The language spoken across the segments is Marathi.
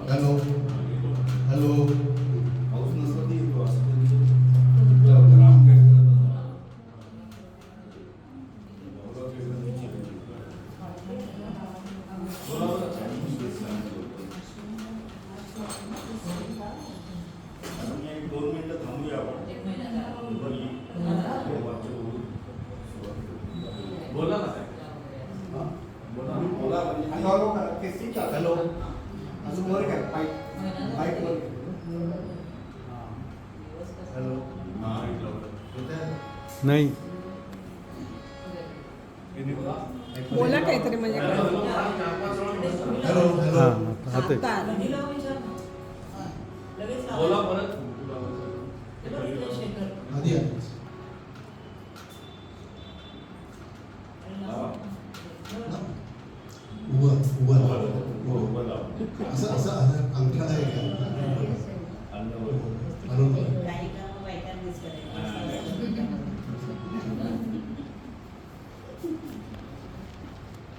हॅलो हॅलो बोला ना हॅलो अजून वर काय पाईप पाईप वर हॅलो नाही बोला काहीतरी म्हणजे हॅलो हॅलो हां आता बोला परत आधी असं असं अंगठा आहे का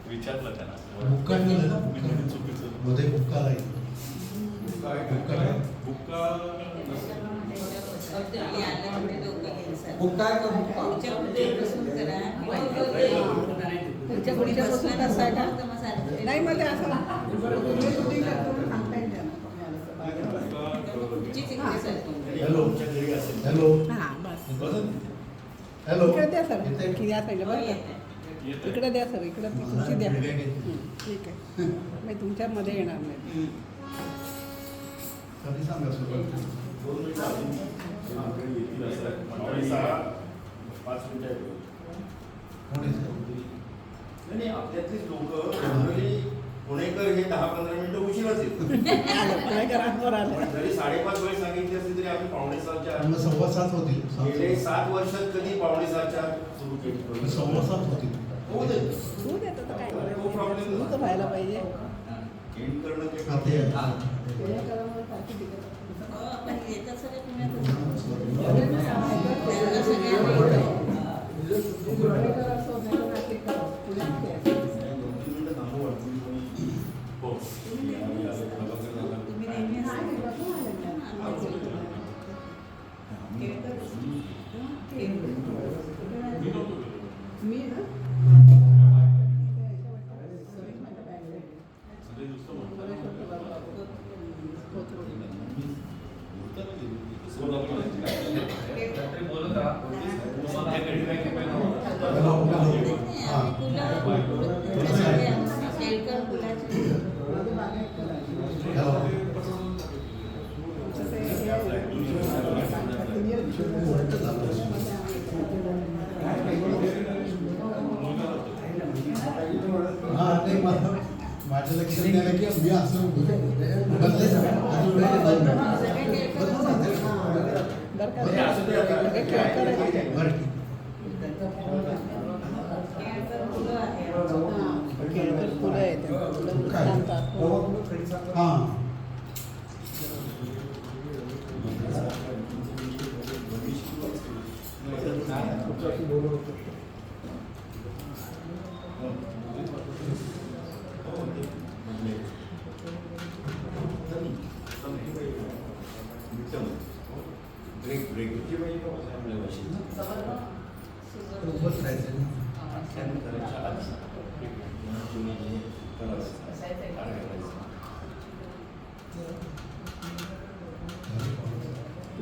विचारलं त्यांना बुक्का ठेवलं ना मध्ये बुक्का आहे बुक्का पुढच्या पुढच्यापासून कसं आहे का नाही मला असं हॅलो हॅलो हां बस हॅलो इकडे द्या सर या साईडला बरं का इकडे द्या सर इकडे तुमची द्या ठीक आहे मी तुमच्यामध्ये येणार नाही कधी सांगा सुरुवात 2 मिनिटं अजून येतील असं मंडळी 5 मिनिटं नाही आपल्यातलीच लोक जनरली पुणेकर हे 10-15 मिनिटं उशिराच येतात जरी 5:30 वेळ सांगितली असली तरी आम्ही 5:45च्या 7:15 होतील गेले 7 वर्षात कधी 5:45च्या सुरू केली 7:15 होतील होऊ दे तू देतो तर काय तो प्रॉब्लेम तू तर व्हायला पाहिजे एंड करणं ते खाते मी ना माझ्या लक्षात आलं की मी असं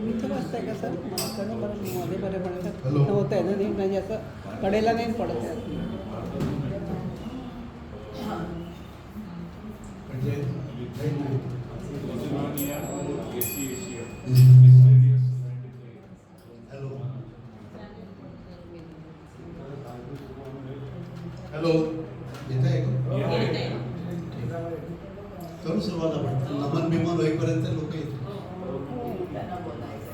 इथं बसताय का सर मला कळलं बरं मध्ये बरे पडतात होत आहे ना नाही म्हणजे असं कडेला नाही पडत आहे हॅलो येत आहे करू सुरुवात आपण नमन बिमन होईपर्यंत लोक येतील.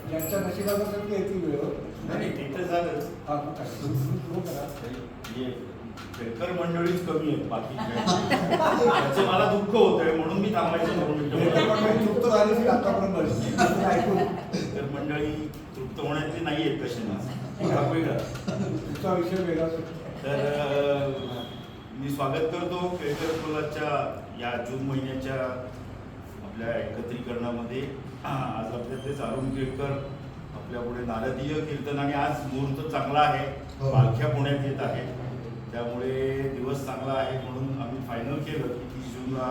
ज्यांच्या नशिबाबद्दल ते येतील वेळ नाही तिथे झालंच. हा मग काय सुरू करा. हे खेळकर मंडळीच कमी आहेत बाकी त्याचं मला दुःख होतंय म्हणून मी थांबायचं तृप्त झाली की आतापर्यंत ऐकून खेळकर मंडळी तृप्त होण्यातली नाही आहेत कशी तुमचा विषय वेगळा तर मी स्वागत करतो केळकर कोलाच्या या जून महिन्याच्या आपल्या एकत्रीकरणामध्ये. आज आपल्यातलेच अरुण केळकर आपल्या पुढे नारदीय कीर्तन आणि आज मुहूर्त चांगला आहे. हो. पालख्या पुण्यात येत आहे त्यामुळे दिवस चांगला आहे म्हणून आम्ही फायनल केलं की 30 जूनला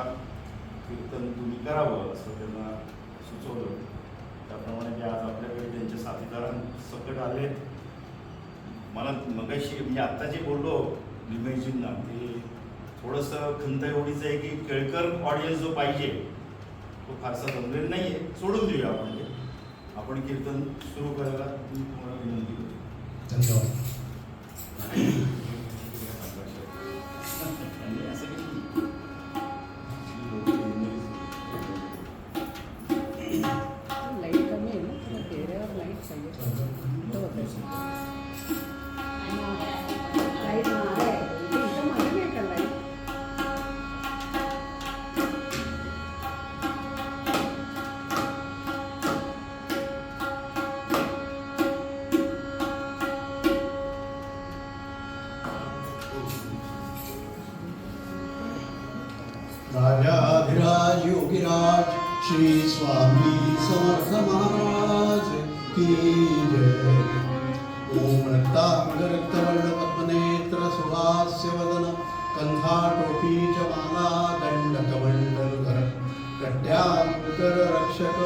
कीर्तन तुम्ही करावं असं त्यांना सुचवलं. त्याप्रमाणे ते आज आपल्याकडे त्यांच्या साथीदारांसकट आले. मला मगाशी म्हणजे आत्ता जे बोललो निमेशजींना ते थोडंसं खंत एवढीच आहे की केळकर ऑडियन्स जो पाहिजे तो फारसा जमलेला नाही आहे. सोडून देऊया आपण कीर्तन सुरू करायला मी तुम्हाला विनंती करतो. धन्यवाद. लाईट कमी आहे ना चेहऱ्यावर लाईट पाहिजे. लाईट आहे इथं माझं नाही का लाईट. राजाधिराज योगीराज श्री स्वामी समर्थ महाराज की जय. ओम रक्तांगरक्तवर्ण पद्मनेत्र सुहास्य वदन कंथा टोपी च माला दंडकमंडलधर कट्याकर रक्षक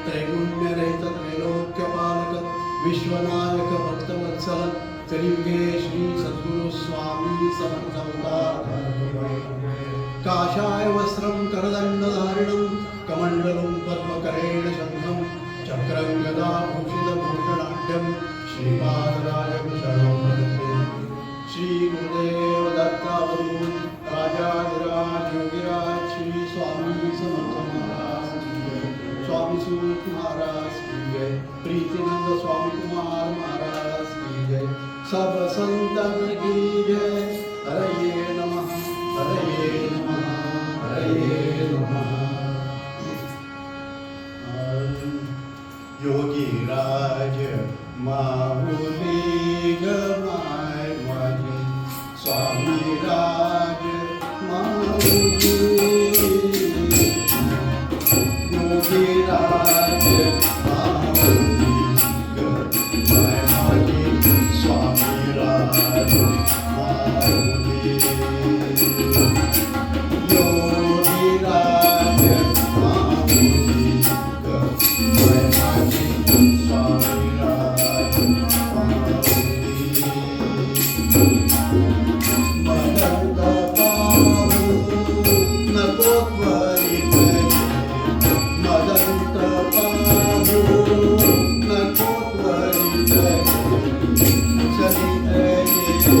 त्रैगुण्यरहित त्रैलोक्यपालक विश्वनायक भक्तवत्सल त्रियुगे श्री सद्गुरु स्वामी समर्थ अवतार. काषाय वस्त्रं करदण्डधारिणं कमण्डलं पद्मकरेण शङ्खं चक्रं गदाभूषितभूषणाढ्यं श्रीपादराजभूषणं वन्दे. श्रीगुरुदेव दत्तावधूत राजाधिराज योगीराज श्री स्वामी समर्थ महाराज की जय. स्वामी सूत महाराज की जय. प्रीतिनंद स्वामी कुमार महाराज की जय. सब संतन की जय. हरये नमः हरये नमः हरये नमः. योगीराज माऊली गमाय माझी स्वामी राज माऊली. योगीराज माऊली गमाय माझी स्वामी राज माऊली. योगीराज माऊली गमाय माझी स्वामी राज माऊली. मदत पाहू नको त्वरित मदत पाहू नको त्वरित चलित ये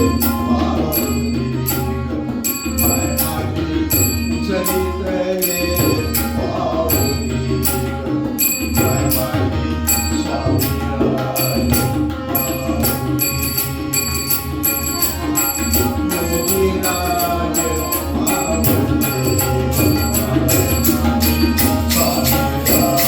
माऊली गमाय माझी चलित ये माऊली गमाय माझी स्वामी राज माऊली. योगीराज माऊली स्वामी राज.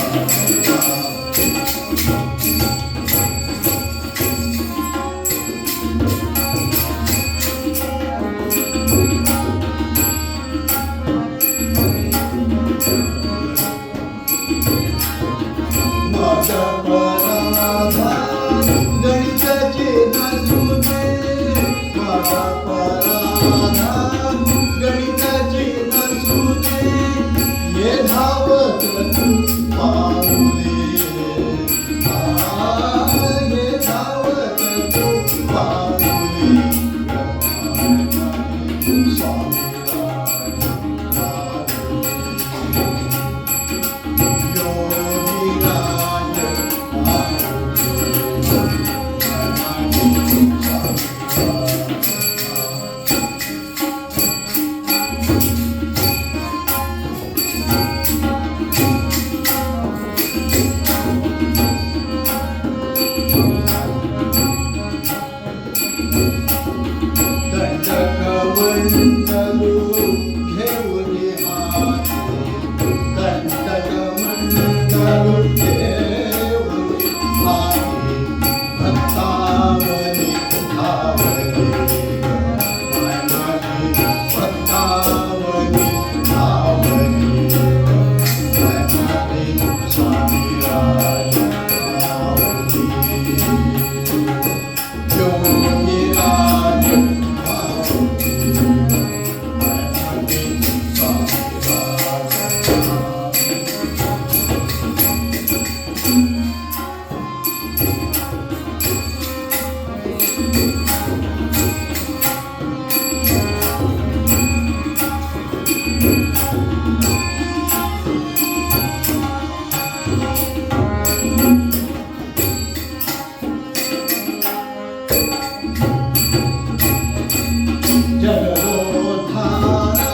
जगदोद्धारा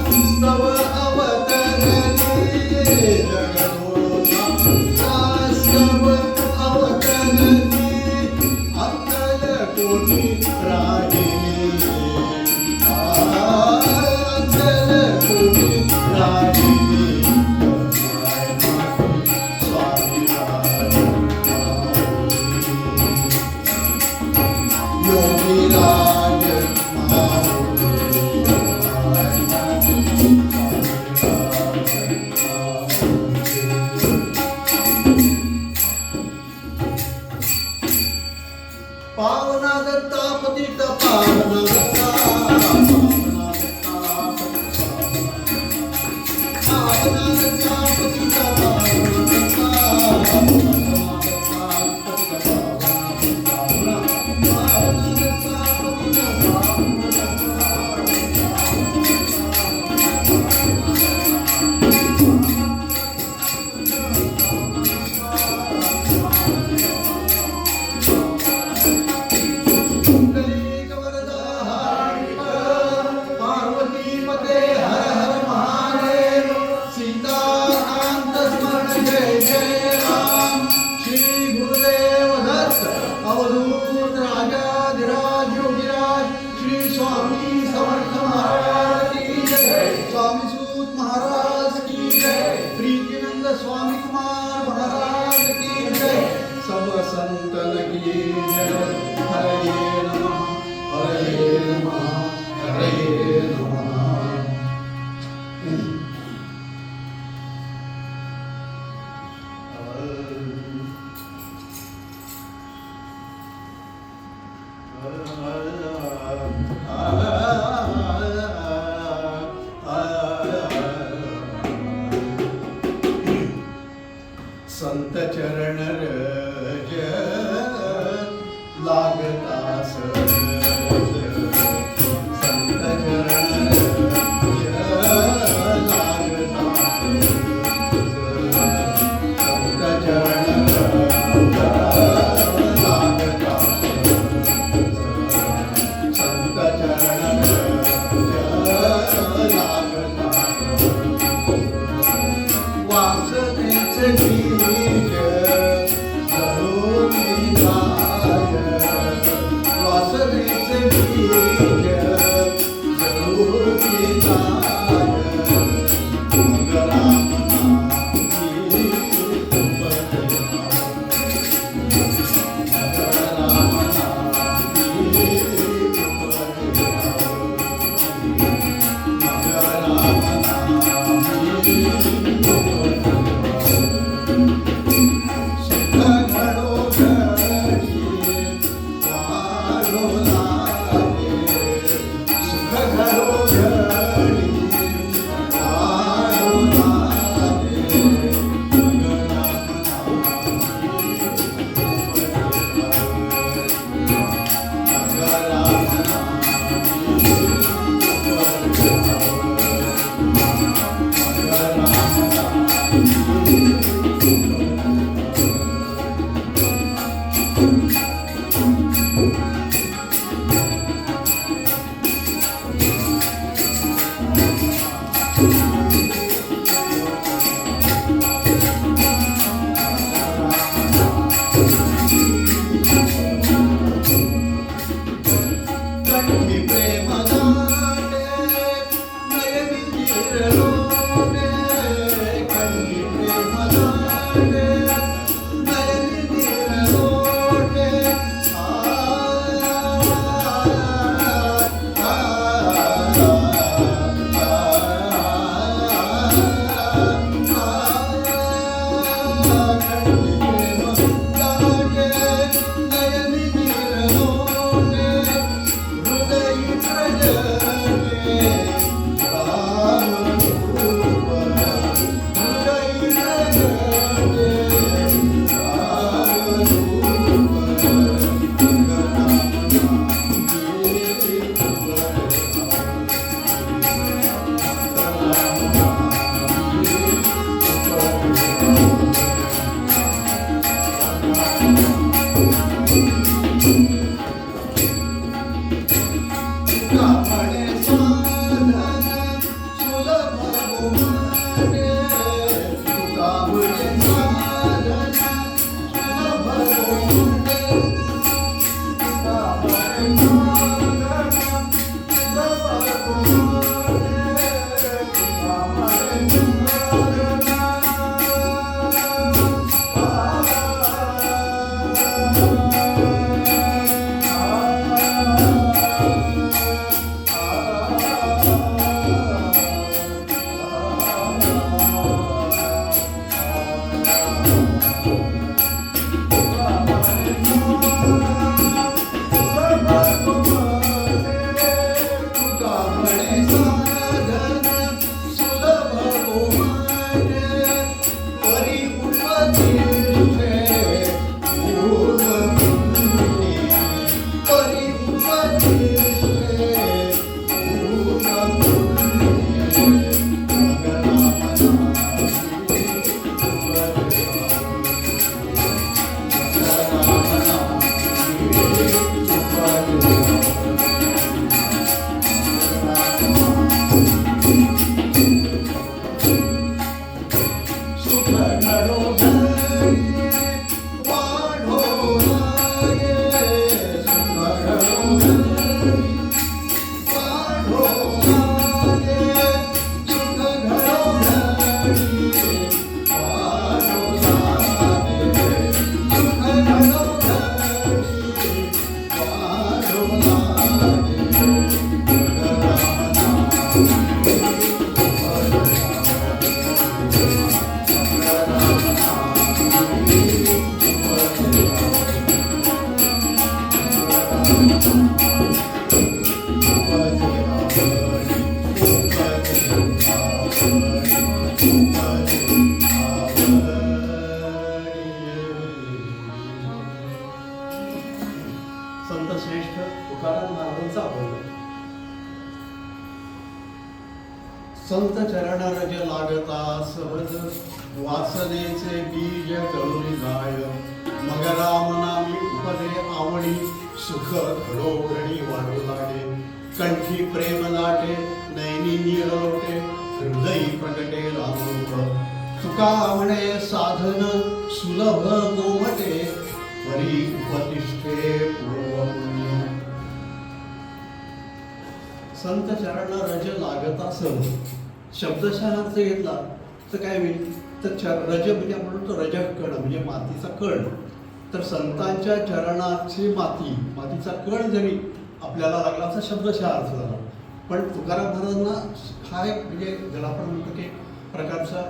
स्तव अवतरणे जगदोद्धारा स्तव अवतरणे अक्कल कोटी राहिली अक्कल कोटी राहिली स्वामी योगी राज पावना दत्ता पतित पावना दत्ता पावना दत्ता पावना दत्ता पतित पावना दत्ता पावना दत्ता पतित पावना पावना दत्ता पतित पार्वती पते हर हर महादेव सीताकांत स्मरण जय जय राम श्री गुरुदेव दत्त अवधूत राजाधिराज योगीराज श्री स्वामी समर्थ महाराज की जय स्वामी सूत महाराज की जय प्रीतिनंद स्वामी कुमार महाराज की जय सब संतन की जय हरे नमः हरे नमः हरे नमः संत चरण रज लागता सहज संत चरण रज लागता सहज संत चरण रज लागता सहज संत चरण रज लागता वासनेचे बीज जळून जाय वासनेचे बीज जळून जाय मग राम नामी मग राम नामी मग राम नामी सुख घडो घडी वाढो लागे सुख घडो घडी वाढो लागे मग राम नामी मग राम कंठी प्रेम दाटे नयनी जिरलोटे कंठी प्रेम दाटे नयनी जिरलोटे हृदय प्रजने राम संत चरण रज लागता सहज वासनेचे बीज करुणी गाय मग राम नामी उपदे आवडी सुख घडोघडी वाढू लागे कंठी प्रेम लाटे नैनी निरलोटे हृदयी प्रगटे रामरूप तुका म्हणे साधन सुलभ गोमटे हरी उपतिष्ठे पूर्व पुण्य संत चरण रज लागता सहज शब्दशः अर्थ घेतला तर काय होईल तर रज म्हणजे आपण म्हणतो रजक कण म्हणजे मातीचा कण तर संतांच्या चरणाची मातीचा कण जरी आपल्याला लागला असा शब्दशः अर्थ झाला पण तुकाराम महाराजांना हा एक म्हणजे ज्याला आपण म्हणतो की प्रकारचा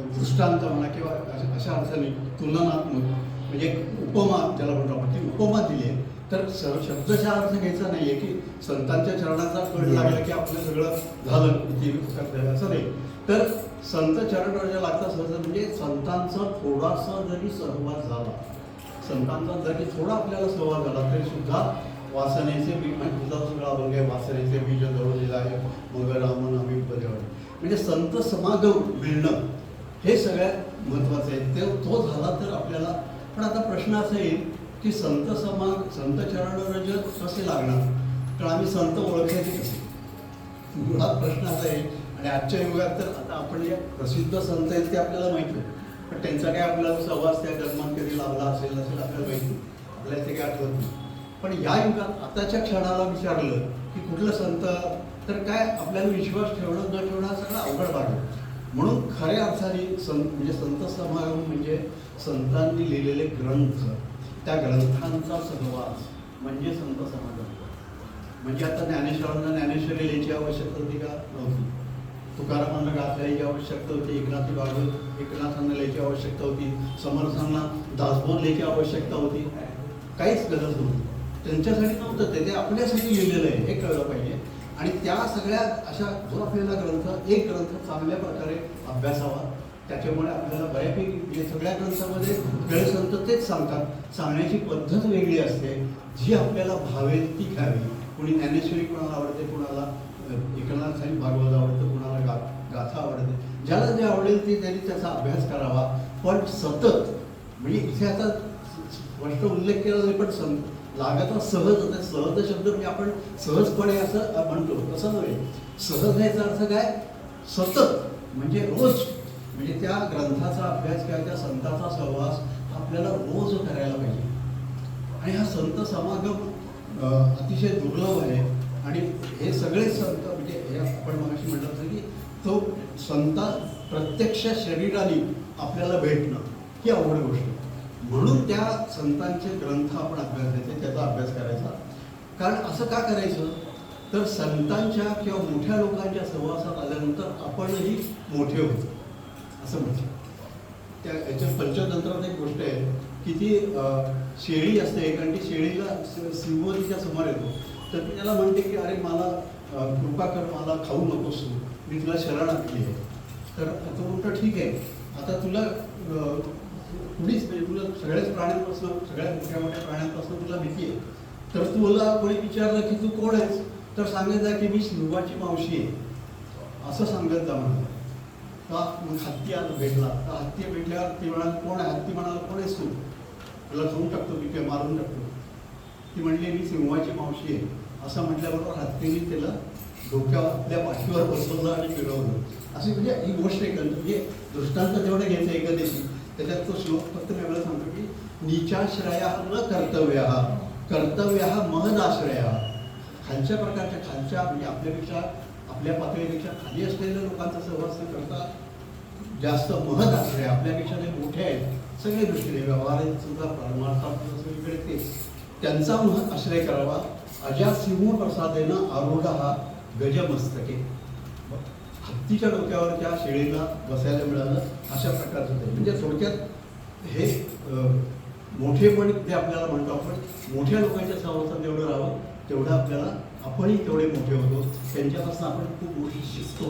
दृष्टांत म्हणा किंवा अशा अर्थाने तुलनात्मक म्हणजे उपमा ज्याला म्हणतो आपण ती उपमा दिली आहे तर शब्दशः अर्थ घ्यायचा नाही आहे की संतांच्या चरणाचा कण लागला की आपलं सगळं झालं असं नाही तर संत चरण रज लागता सहज म्हणजे संतांचा थोडासा जरी सहवास झाला संतांचा जरी थोडा आपल्याला सहवास झाला तरी सुद्धा वासनेचे बीज म्हणजे तुझा सगळा अभंग आहे वासनेचे बीज दळवलेलं आहे मग राम नामी उपदेवाडे म्हणजे संत समागम मिळणं हे सगळ्यात महत्त्वाचं आहे ते तो झाला तर आपल्याला पण आता प्रश्न असा येईल की संत चरण रज कसे लागणार कारण आम्ही संत ओळखायचे कसे हा प्रश्न असा आहे आणि आजच्या युगात तर आता आपण जे प्रसिद्ध संत आहेत ते आपल्याला माहिती आहे पण त्यांचा काय आपल्याला सहवास त्या जन्मात कधी लाभला असेल आपल्याला माहिती आपल्याला ते काय आठवत नाही पण या युगात आताच्या क्षणाला विचारलं की कुठलं संत तर काय आपल्याला विश्वास ठेवणं न ठेवणं सगळं अवघड वाटलं म्हणून खऱ्या अर्थाने म्हणजे संत समागम म्हणजे संतांनी लिहिलेले ग्रंथ त्या ग्रंथांचा सहवास म्हणजे संत समागम म्हणजे आता ज्ञानेश्वरांना ज्ञानेश्वरी लिहायची आवश्यकता होती का नव्हती तुकारामांना गाथा लिहायची आवश्यकता होती एकनाथी भागवत एकनाथांना लिहायची आवश्यकता होती समर्थांना दासबोध लिहायची आवश्यकता होती काहीच गरज नव्हती त्यांच्यासाठी नव्हतं ते आपल्यासाठी लिहिलेलं आहे हे कळलं पाहिजे आणि त्या सगळ्या अशा जो आपल्याला ग्रंथ एक ग्रंथ चांगल्या प्रकारे अभ्यासावा त्याच्यामुळे आपल्याला बऱ्यापैकी सगळ्या ग्रंथामध्ये वेळ संत तेच सांगतात सांगण्याची पद्धत वेगळी असते जी आपल्याला भावेल ती घ्यावी कोणी ज्ञानेश्वरी कोणाला आवडते कोणाला एकनाथ साहेब भागवत आवडतं कोणाला गाथा आवडते ज्याला जे आवडेल ते त्यांनी त्याचा अभ्यास करावा पण सतत म्हणजे इथे आता स्पष्ट उल्लेख केला नाही पण लागता सहज होते सहज शब्द म्हणजे आपण सहजपणे असं म्हणतो तसं नव्हे सहज याचा अर्थ काय सतत म्हणजे रोज म्हणजे त्या ग्रंथाचा अभ्यास किंवा त्या संतांचा सहवास आपल्याला रोज करायला पाहिजे आणि हा संत समागम अतिशय दुर्लभ आहे आणि हे सगळे संत म्हणजे हे आपण मगाशी म्हटलं होतं की तो संत प्रत्यक्ष शरीराने आपल्याला भेटणं ही अवघड गोष्ट म्हणून त्या संतांचे ग्रंथ आपण अभ्यास घ्यायचे त्याचा अभ्यास करायचा कारण असं का करायचं तर संतांच्या किंवा मोठ्या लोकांच्या सहवासात आल्यानंतर आपणही मोठे होतो असं म्हटलं त्या याच्या पंचतंत्रात एक गोष्ट आहे की ती शेळी असते कारण ती शेळीला सिंह तिच्या समोर येतो तर ती त्याला म्हणते की अरे मला कृपा कर मला खाऊ नकोस मी तुला शरणागती आहे तर तो म्हणतो ठीक आहे आता तुला कुणीच म्हणजे तुला सगळ्याच प्राण्यांपासून सगळ्यात मोठ्या मोठ्या प्राण्यांपासून तुला भीती आहे तर तुला कोणी विचारलं की तू कोण आहेस तर सांगत जा की मी सिंहाची मावशी आहे असं सांगत जा म्हणा का मग हत्ती भेटला तर हत्ती भेटल्यावर ती म्हणाल कोण आहे हत्ती म्हणाला कोण आहेस तू तुला खाऊन टाकतो मी किंवा मारून टाकतो ती म्हणली मी सिंहाची मावशी आहे असं म्हटल्याबरोबर हत्तीने त्याला डोक्यावर आपल्या पाठीवर बसवलं आणि फिरवलं अशी म्हणजे ही गोष्ट आहे म्हणजे दृष्टांत जेवढं घ्यायचं एखाद्याशी त्याच्यात तो श्लोक फक्त मी एवढं सांगतो की नीचाश्रया न कर्तव्य महदाश्रया खालच्या प्रकारच्या खालच्या म्हणजे आपल्यापेक्षा आपल्या पातळीपेक्षा खाली असलेल्या लोकांचा सहवास करता जास्त महद आश्रय आपल्यापेक्षा जे मोठे आहेत सगळे दृष्टीने व्यवहारात सुद्धा परमार्थात सगळीकडे तेच त्यांचा महद आश्रय करावा अजा सिंह प्रसादेनं आरूढ हा गजमस्तके हत्तीच्या डोक्यावर त्या शेळीला बसायला मिळालं अशा प्रकारचं ते म्हणजे थोडक्यात हे मोठेपण जे आपल्याला म्हणतो आपण मोठ्या लोकांच्या सहवासात जेवढं राहावं तेवढं आपल्याला आपणही तेवढे मोठे होतो त्यांच्यापासून आपण खूप मोठी शिकतो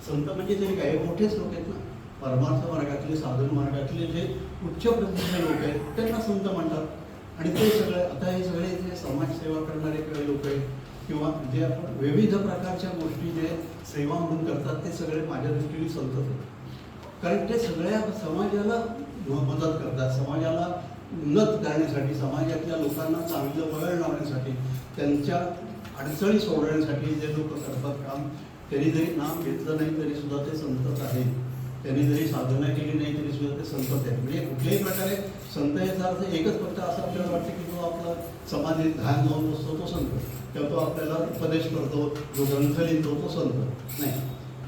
संत म्हणजे तरी काय मोठेच लोक आहेत ना परमार्थ मार्गातले साधन मार्गातले जे उच्च प्रतीचे लोक आहेत त्यांना संत म्हणतात आणि ते सगळे आता हे सगळे जे समाजसेवा करणारे काही लोक आहेत किंवा जे आपण विविध प्रकारच्या गोष्टी जे सेवा म्हणून करतात ते सगळे माझ्या दृष्टीने संतच आहेत. कारण ते सगळ्या समाजाला मदत करतात, समाजाला उन्नत करण्यासाठी, समाजातल्या लोकांना चांगलं वळण लावण्यासाठी, त्यांच्या अडचणी सोडवण्यासाठी जे लोक करतात काम, त्यांनी जरी नाम घेतलं नाही तरी सुद्धा ते संतच आहेत. त्यांनी जरी साधना केली नाही तरी सुद्धा ते संतच आहेत. म्हणजे कुठल्याही प्रकारे संत याचा अर्थ एकच फक्त असं आपल्याला वाटतं की तो आपला समाधीत ध्यान लावून बसतो तो संत, किंवा तो आपल्याला उपदेश करतो, जो ग्रंथ लिहितो तो संत नाही.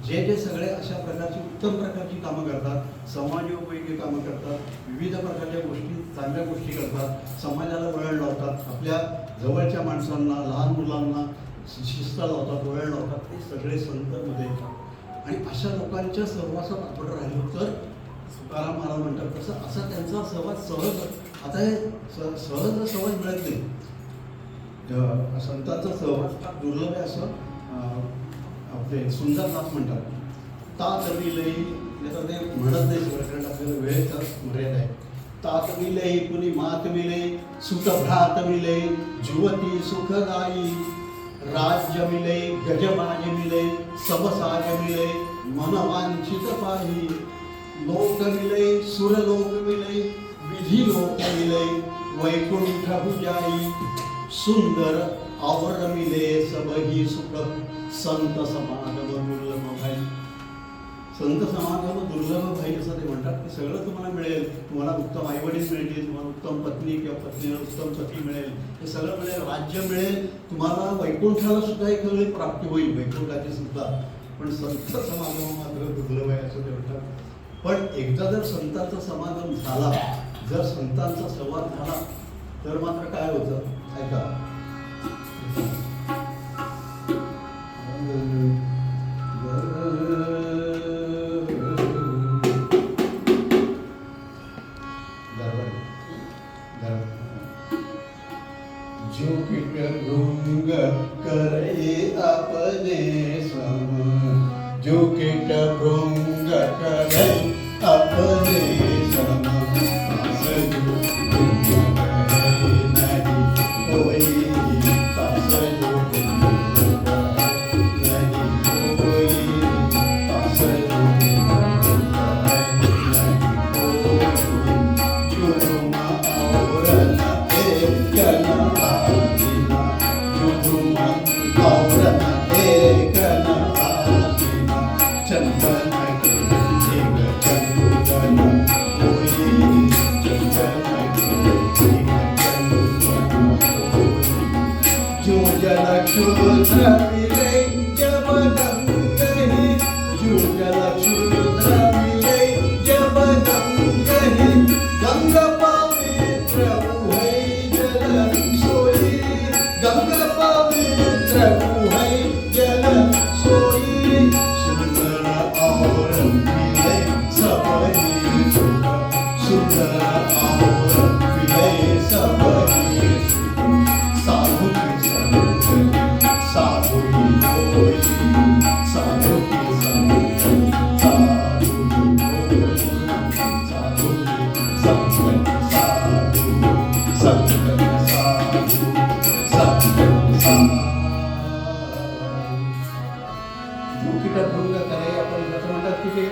जे जे सगळे अशा प्रकारची उत्तम प्रकारची कामं करतात, समाजोपयोगी कामं करतात, विविध प्रकारच्या गोष्टी चांगल्या गोष्टी करतात, समाजाला वळण लावतात, आपल्या जवळच्या माणसांना, लहान मुलांना शिस्त लावतात, वळण लावतात, ते सगळे संत मध्ये येतात. आणि अशा लोकांच्या सहवासात आपण राहिलो तर तुकाराम महाराज म्हणतात तसं असा त्यांचा सहवास सहज. आता हे सहज सहज मिळत नाही. संतांचा सहवास फार दुर्लभ आहे असं आपले सुंदरदास म्हणतात. तात विलई तर ते म्हणत नाही सगळं, कारण आपल्याला वेळेचा मर्यादा आहे. तात विलई कुणी मात मिले, सुत भ्रात मिले, जुवती सुखदायी, राज्य मिले, गजबाज मिले, सबसाज मिले, मनवांचित पाही, लोक मिले, सुरलोक मिले, विधी लोक मिले, वैकुंठ भुजाई, सुंदर आवर मिले, सबही सुख, संत समागम दुर्लभ भाई. संत समागम दुर्लभ भाई असं ते म्हणतात की सगळं तुम्हाला मिळेल. तुम्हाला उत्तम आईवडील मिळतील, तुम्हाला उत्तम पत्नी किंवा पत्नीला उत्तम पती मिळेल, हे सगळं मिळेल, राज्य मिळेल, तुम्हाला वैकुंठाला सुद्धा एक वेळी प्राप्ती होईल, वैकुंठाची सुद्धा. पण संत समागम मात्र दुर्लभ आहे असं ते म्हणतात. पण एकदा जर संतांचा समागम झाला, जर संतांचा संवाद झाला तर मात्र काय होतं ऐका. जो किट भृंग करे अपने सम, जो किट भृंग करे अपने सम, पास जो भृंग करे नहीं कोई, पास जो भृंग करे नहीं कोई, पास जो भृंग करे नहीं कोई, जुर्म और न एक न क्षुद्र मिले जब गंगहि, जो जल क्षुद्र मिले जब गंगहि, गंग पवित्र हुए जल सोई, गंग पवित्र हुए जल सोई, सुंदर और मिले सबही सुख, सुंदर और मिले सबही सुख, साधु की साधु कोई, साधु की संगत, साधु कोई, साधु की संगत, साधु संगत, साधु संगत, जो कीटभृंग करे. आपण जसं म्हणतात की ते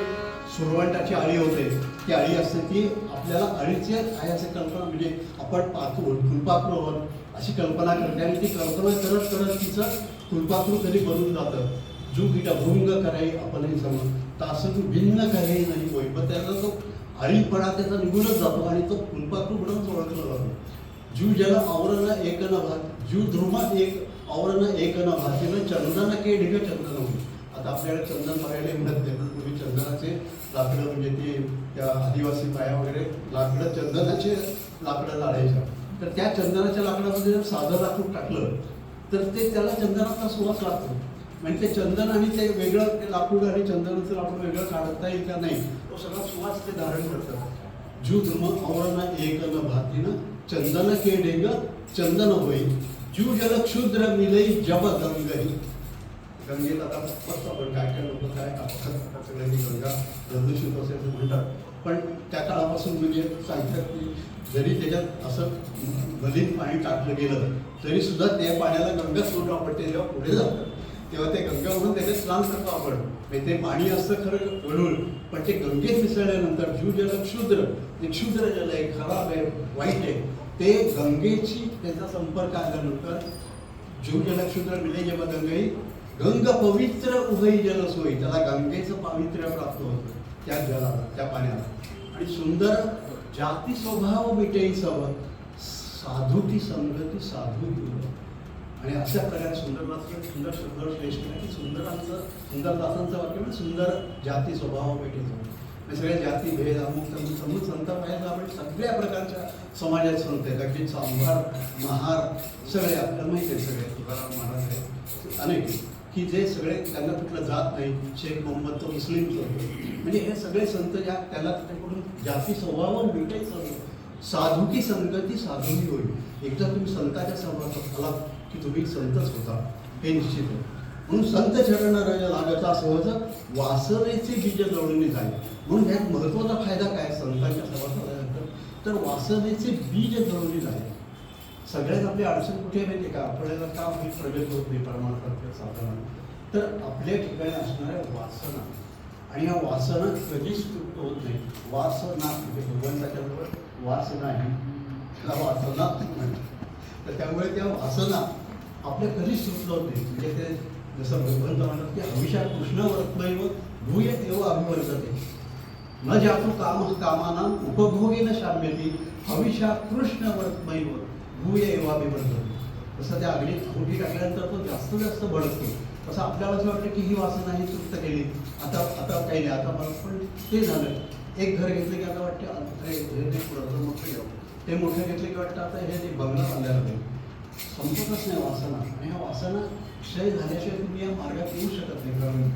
सुरवंटाची आळी होते, ती आळी असते ती आपल्याला आळीचे आहे असे कल्पना, म्हणजे आपण पाहतो फुलपाखरूवर अशी कल्पना करते आणि ती कल्पना करत करत तिचं फुलपाखरू कधी बनून जातं. जो कीटा भृंग कराई आपण सम, तासं तू भिन्न करे नाही होई. पण त्याचा तो आळीपणा त्याचा निघूनच जातो आणि तो फुलपाखरू म्हणून ओळखला जातो. जीव जल आवरण एक न भात, जीव ध्रुम एक आवरण एक न भातीनं चंदन के ढिग चंदन होईल. आता आपल्याकडे चंदन बघायला मिळत नाही, पण पूर्वी चंदनाचे लाकडं म्हणजे ती त्या आदिवासी बाया वगैरे लाकडं चंदनाचे लाकडं लाडायच्या. तर त्या चंदनाच्या लाकडामध्ये जर साधं लाकूड टाकलं तर ते त्याला चंदनाचा सुवास लागतो. म्हणजे ते चंदन आणि ते वेगळं, ते लाकूड आणि चंदनाचं लाकूड वेगळं काढता येईल का नाही, तो सगळा सुवास ते धारण करतात. जू धर्म आवरण एक न भातीनं चंदन के ढेग चंदन होई, जू जल क्षुद्र मिले जब गंगही. गंगेत आता मस्त आपण काय काय लोक काय टाकतात सगळ्यांनी गंगा प्रदूषित असेल म्हणतात. पण त्या काळापासून म्हणजे सांगतात की जरी त्याच्यात असं गलित पाणी टाकलं गेलं तरी सुद्धा त्या पाण्याला गंगा सोडून आपण ते जेव्हा पुढे जातो तेव्हा ते गंगा म्हणून त्याचे स्नान करतो आपण. म्हणजे ते पाणी असतं खरं गढूळ, पण ते गंगेत मिसळल्यानंतर जीव जल क्षुद्र, ते क्षुद्र जल आहे, खराब आहे, वाईट आहे, ते गंगेची त्याचा संपर्क आल्यानंतर जीव जल क्षुद्र मिले जेव्हा गंगई गंग पवित्र उभई जल सोयी, त्याला गंगेचं पावित्र्य प्राप्त होतं त्या जलाला, त्या पाण्याला. आणि सुंदर जाती स्वभाव मिटेई सव साधुकी संगती साधू. आणि अशा प्रकारे सुंदर श्लेष केला की सुंदरदासांचं वाक्य म्हणजे सुंदर जाती स्वभाव भेटीचं. सगळ्या जाती भेद अमुक समूह संत पाहिजे आपण सगळ्या प्रकारच्या समाजात संत आहेत. अगदी सांभार महार सगळे आपल्याला माहिती आहे, सगळे तुकाराम महाराज आहेत अनेक की जे सगळे त्यांना कुठलं जात नाही. शेख मोहम्मद तो मुस्लिमच होतो. म्हणजे हे सगळे संत ज्या त्याला त्याच्याकडून जाती स्वभाव भेटायचं साधुकी संगती साधुनी होईल. एकदा तुम्ही संताच्या सहवासात आलात की तुम्ही संतच होता हे निश्चित आहे. म्हणून संत चरण रज लागता सहज वासनेचे बीज जळून जाईल. म्हणून ह्यात महत्त्वाचा फायदा काय संतांच्या सहवासात आल्यानंतर, तर वासनेचे बीज जळून जाईल. सगळ्यात आपली अडचण कुठे माहिती आहे का, आपल्याला का आपली प्रगती होत नाही परमार्थाच्या साधना, तर आपल्या ठिकाणी असणाऱ्या वासना. आणि ह्या वासना कधीच तृप्त होत नाही. वासना म्हणजे भगवंताच्या बरोबर वास नाही, त्याला वासना म्हणतात. तर त्यामुळे त्या वासना आपल्या कधीच तृप्त होत नाही. म्हणजे ते जसं भगवंत म्हणतात की हविषा कृष्ण वर्तमैव भूय एव अभिवर्तते न जातो काम कामाना उपभोगेन शाम्यती हविषा कृष्ण वर्तमैव भूय एव अभिवर्तते. तसं त्या अग्नीत अंगठी टाकल्यानंतर तो जास्त भडकतो. तसं आपल्याला असं वाटतं की ही वासना ही तृप्त केली, आता काही नाही, आता मला पण ते झालं. एक घर घेतलं की आता वाटतं हे पुढं मोठं घ्यावं, ते मोठं घेतलं की वाटतं आता हे बंगला बांधायला पाहिजे. संपतच नाही वासना. आणि ह्या वासना क्षय झाल्याशिवाय तुम्ही या मार्गात येऊ शकत नाही कारण.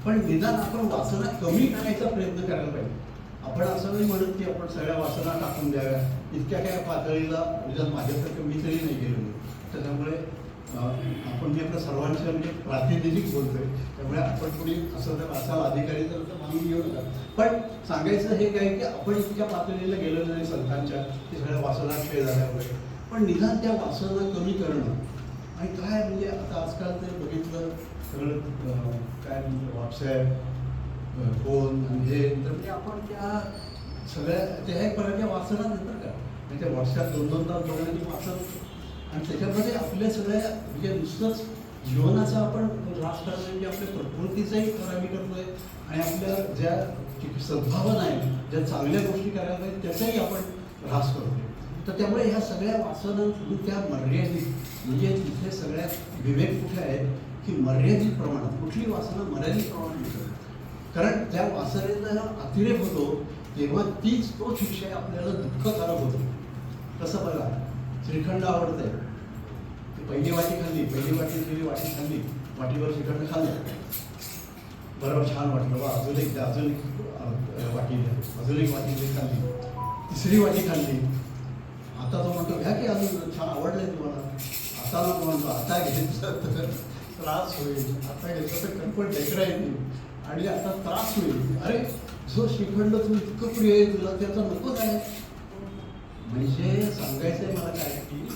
पण निदान आपण वासना कमी करायचा प्रयत्न करायला पाहिजे. आपण असं नाही म्हणत की आपण सगळ्या वासना टाकून द्याव्या, इतक्या काय पातळीला निदान माझ्यासारखं मी तरी नाही गेलो. त्याच्यामुळे आपण मी आपल्या सर्वांचं म्हणजे प्रातिनिधिक बोलतोय, त्यामुळे आपण कोणी असं तर असाल अधिकारी तर मानून घेऊ नका. पण सांगायचं हे काय की आपण इतक्या पातळीला गेलो नाही संतांच्या की सगळ्या वासना क्षय झाल्या वगैरे, पण निदान त्या वासना कमी करणं. आणि काय म्हणजे आता आजकाल ते बघितलं सगळं काय म्हणजे व्हॉट्सॲप फोन आणि हे तर म्हणजे आपण त्या सगळ्या त्या एक प्रकारच्या वासना नंतर का म्हणजे त्या व्हॉट्सॲप 2-2 तास बघण्याची वाचन. आणि त्याच्यामध्ये आपल्या सगळ्या म्हणजे नुसतंच जीवनाचा आपण ऱ्हास करतोय म्हणजे आपल्या प्रकृतीचाही खराबी करतोय आणि आपल्या ज्या सद्भावना आहे, ज्या चांगल्या गोष्टी करायला पाहिजे त्याचाही आपण ऱ्हास करतोय. तर त्यामुळे ह्या सगळ्या वासनांतून त्या मर्यादित म्हणजे तिथे सगळ्यात विवेक कुठे आहे की मर्यादित प्रमाणात कुठली वासना मर्यादित प्रमाणात मिळते. कारण त्या वासनेचा अतिरेक होतो तेव्हा तो शिक्षय आपल्याला दुःखकारक होतो. कसं बघा, श्रीखंड आवडतंय, पहिली वाटी खाल्ली, पहिली वाटी खाल्ली, वाटीवर श्रीखंड खाल्लं, बरोबर छान वाटलं बा, अजून एक वाटी द्या, अजून एक वाटी खाल्ली, तिसरी वाटी खाल्ली. आता तो म्हणतो घ्या की अजून छान आवडलंय तुम्हाला, आता नको म्हणतो आता घेतलं तर त्रास होईल, आता घेतलं तर कणपट ढेकरा येतील आणि आता त्रास होईल. अरे जो श्रीखंड तू इतकं प्रिय आहे तुला त्याचा नकोच आहे. म्हणजे सांगायचं आहे मला काय की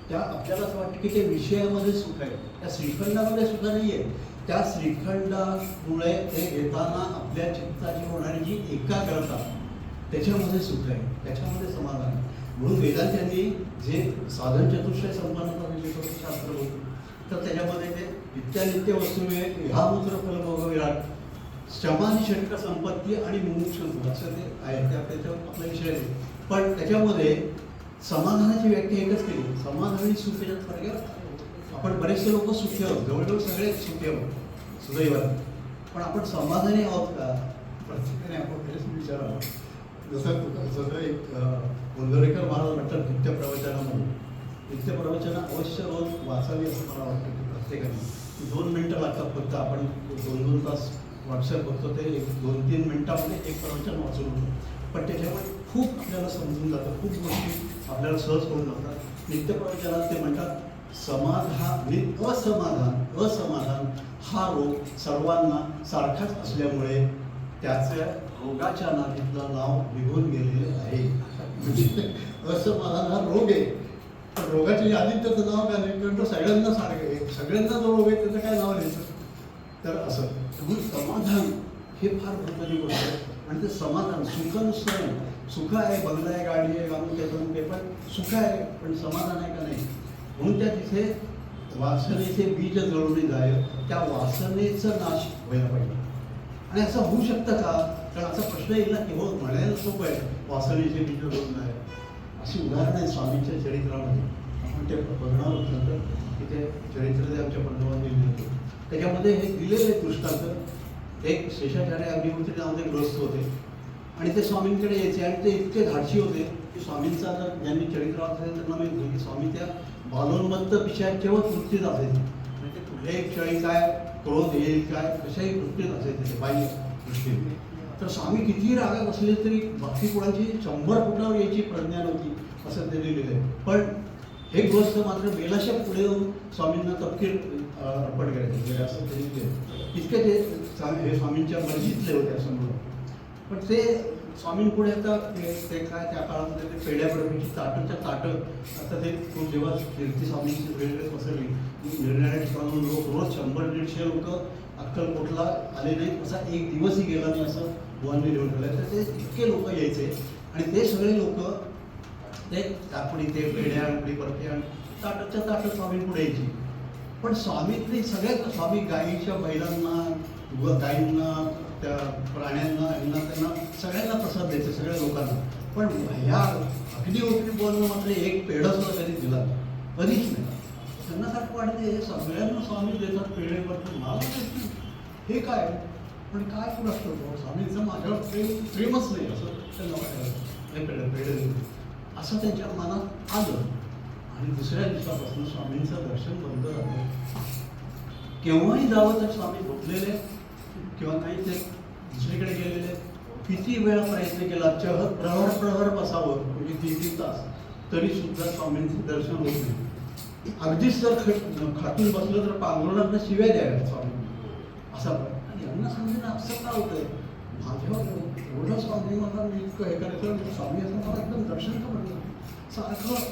त्या आपल्याला असं वाटतं की ते विषयामध्ये सुख आहे, त्या श्रीखंडामध्ये सुद्धा नाही आहे. त्या श्रीखंडामुळे ते घेताना आपल्या चित्ताची होणारी जी एकाग्रता त्याच्यामध्ये सुख आहे, त्याच्यामध्ये समाधान आहे. म्हणून वेदांत्यांनी जे साधन चतुष्टय संपन्नता म्हणजे शास्त्र होतं तर त्याच्यामध्ये ते नित्यानित्य वस्तू ह्या मूत्र फलभोग विराट शमानी षटक संपत्ती आणि मुमुक्षुत्व असं ते आहे. त्याच्यावर आपला विषय आहे. पण त्याच्यामध्ये समाधानाची व्याख्या एकच केली, समाधान आणि सुख याच्यात फरक आहे. आपण बरेचसे लोक सुखी आहोत, जवळजवळ सगळे सुखी आहोत सुदैवाने, पण आपण समाधानी आहोत का प्रत्येकाने आपण खरेच विचारावं. जसं एक गोंधळेकर महाराज म्हणतात नित्यप्रवचनामध्ये, नित्यप्रवचनं अवश्य रोज वाचावी असं मला वाटतं की प्रत्येकाने 2 मिनटं लागतात फक्त. आपण 2-2 तास व्हॉट्सअप बघतो ते 2-3 मिनटामध्ये एक प्रवचन वाचून होतं, पण त्याच्यामध्ये खूप आपल्याला समजून जातं, खूप गोष्टी आपल्याला सहज होऊन जातात. नित्यप्रवचनात ते म्हणतात असमाधान हा रोग सर्वांना सारखाच असल्यामुळे त्याच्या रोगाच्या नादीतलं नाव निघून गेलेले आहे. म्हणजे असमाधान हा रोग आहे पण रोगाच्या यादीत त्याचं नाव काय नाही, कारण तो सगळ्यांना सारखं आहे. सगळ्यांना जो रोग आहे त्याचं काय नाव लिहायचं. तर असं त्यामुळे समाधान हे फार महत्त्वाची गोष्ट आहे. आणि ते समाधान, सुख नुसतं नाही, सुख आहे, बंगला आहे, गाडी आहे, घालून त्याचं ते, पण सुख आहे पण समाधान आहे का नाही. म्हणून त्या तिथे वासनेचे बीज जळून जाय, त्या वासनेचं नाश व्हायला पाहिजे. आणि असं होऊ शकतं का? कारण असा प्रश्न येईल ना की हो म्हणायला सोपं आहे वासनेचे बीज जळून जाय. अशी उदाहरणं आहेत स्वामींच्या चरित्रामध्ये. आपण ते बघणार होत नंतर की ते चरित्र ते आमच्या बंधुवांनी लिहिलं होतं. त्याच्यामध्ये हे दिलेले दृष्टांत. एक शेषाचार्य अग्निहोत्री नावाचे ग्रस्त होते आणि ते स्वामींकडे यायचे आणि ते इतके धाडशी होते की स्वामींचा जर ज्यांनी चरित्र वाचले त्यांना माहिती होतं की स्वामी त्या बालोन्मत्त पिशाच्यावर वृत्तीत असायचे. म्हणजे ते कुठल्याही क्षणी काय क्रोध येईल काय कशाही वृत्तीत असायचे ते बाह्य दृष्टीने. तर स्वामी कितीही रागात असले तरी बाकी कोणाची 100 फुटावर यायची प्रज्ञा नव्हती असं ते लिहिलेलं आहे. पण हे ग्रस्त मात्र बेलाशा पुढे येऊन स्वामींना तपकीर अर्पण करायचे असं ते लिहिलं. इतके ते हे स्वामींच्या मर्जीतले होते असं म्हणून. पण ते स्वामींपुढे आता ते काय त्या काळामध्ये ते पेढ्या बर्फीची ताटंच्या ताटं आता ते खूप जेव्हा कीर्ती स्वामींची वेगळे पसरली निर्णय ठिकाणून लोक रोज 100-150 लोक अक्कलकोटला आले नाहीत असा एक दिवसही गेला नाही असं बुवांनी लिहून ठेवलं. तर ते इतके लोक यायचे आणि ते सगळे लोक ते कापडी ते पेढ्या आणि बर्फी आणि ताटंच्या ताटं स्वामींपुढे यायची. पण स्वामीतली सगळ्यात स्वामी गायीच्या बैलांना गायींना त्या प्राण्यांना यांना त्यांना सगळ्यांना प्रसाद द्यायचे सगळ्या लोकांना. पण ह्या अग्निहोत्री बोलणं मात्र एक पेढा सुद्धा कधी दिला कधीच नाही. त्यांना सारखं वाटते सगळ्यांना स्वामी देतात पेढे बर्फी मला नाही हे काय. पण काय पुढं असतो स्वामींचं माझ्यावर प्रेमच नाही असं त्यांना वाटायला. हे पेढे असं त्यांच्या मनात आलं. आणि दुसऱ्या दिवसापासून स्वामींचं दर्शन बंद झालं. केव्हाही जावं तर स्वामी झोपलेले किंवा काही ते दुसरीकडे गेलेले. किती वेळा प्रयत्न केला प्रहर बसावं म्हणजे 3-3 तास तरी सुद्धा स्वामींचं दर्शन होत नाही. अगदीच जर खाटून बसलं तर पांघरुणांना शिव्या द्याव्या स्वामी असा. आणि यांना समजेन असं का होतंय माझ्यावर एवढं स्वामी मला मी इतकं हे करायचं स्वामी असं मला एकदम दर्शन का म्हटलं सारखं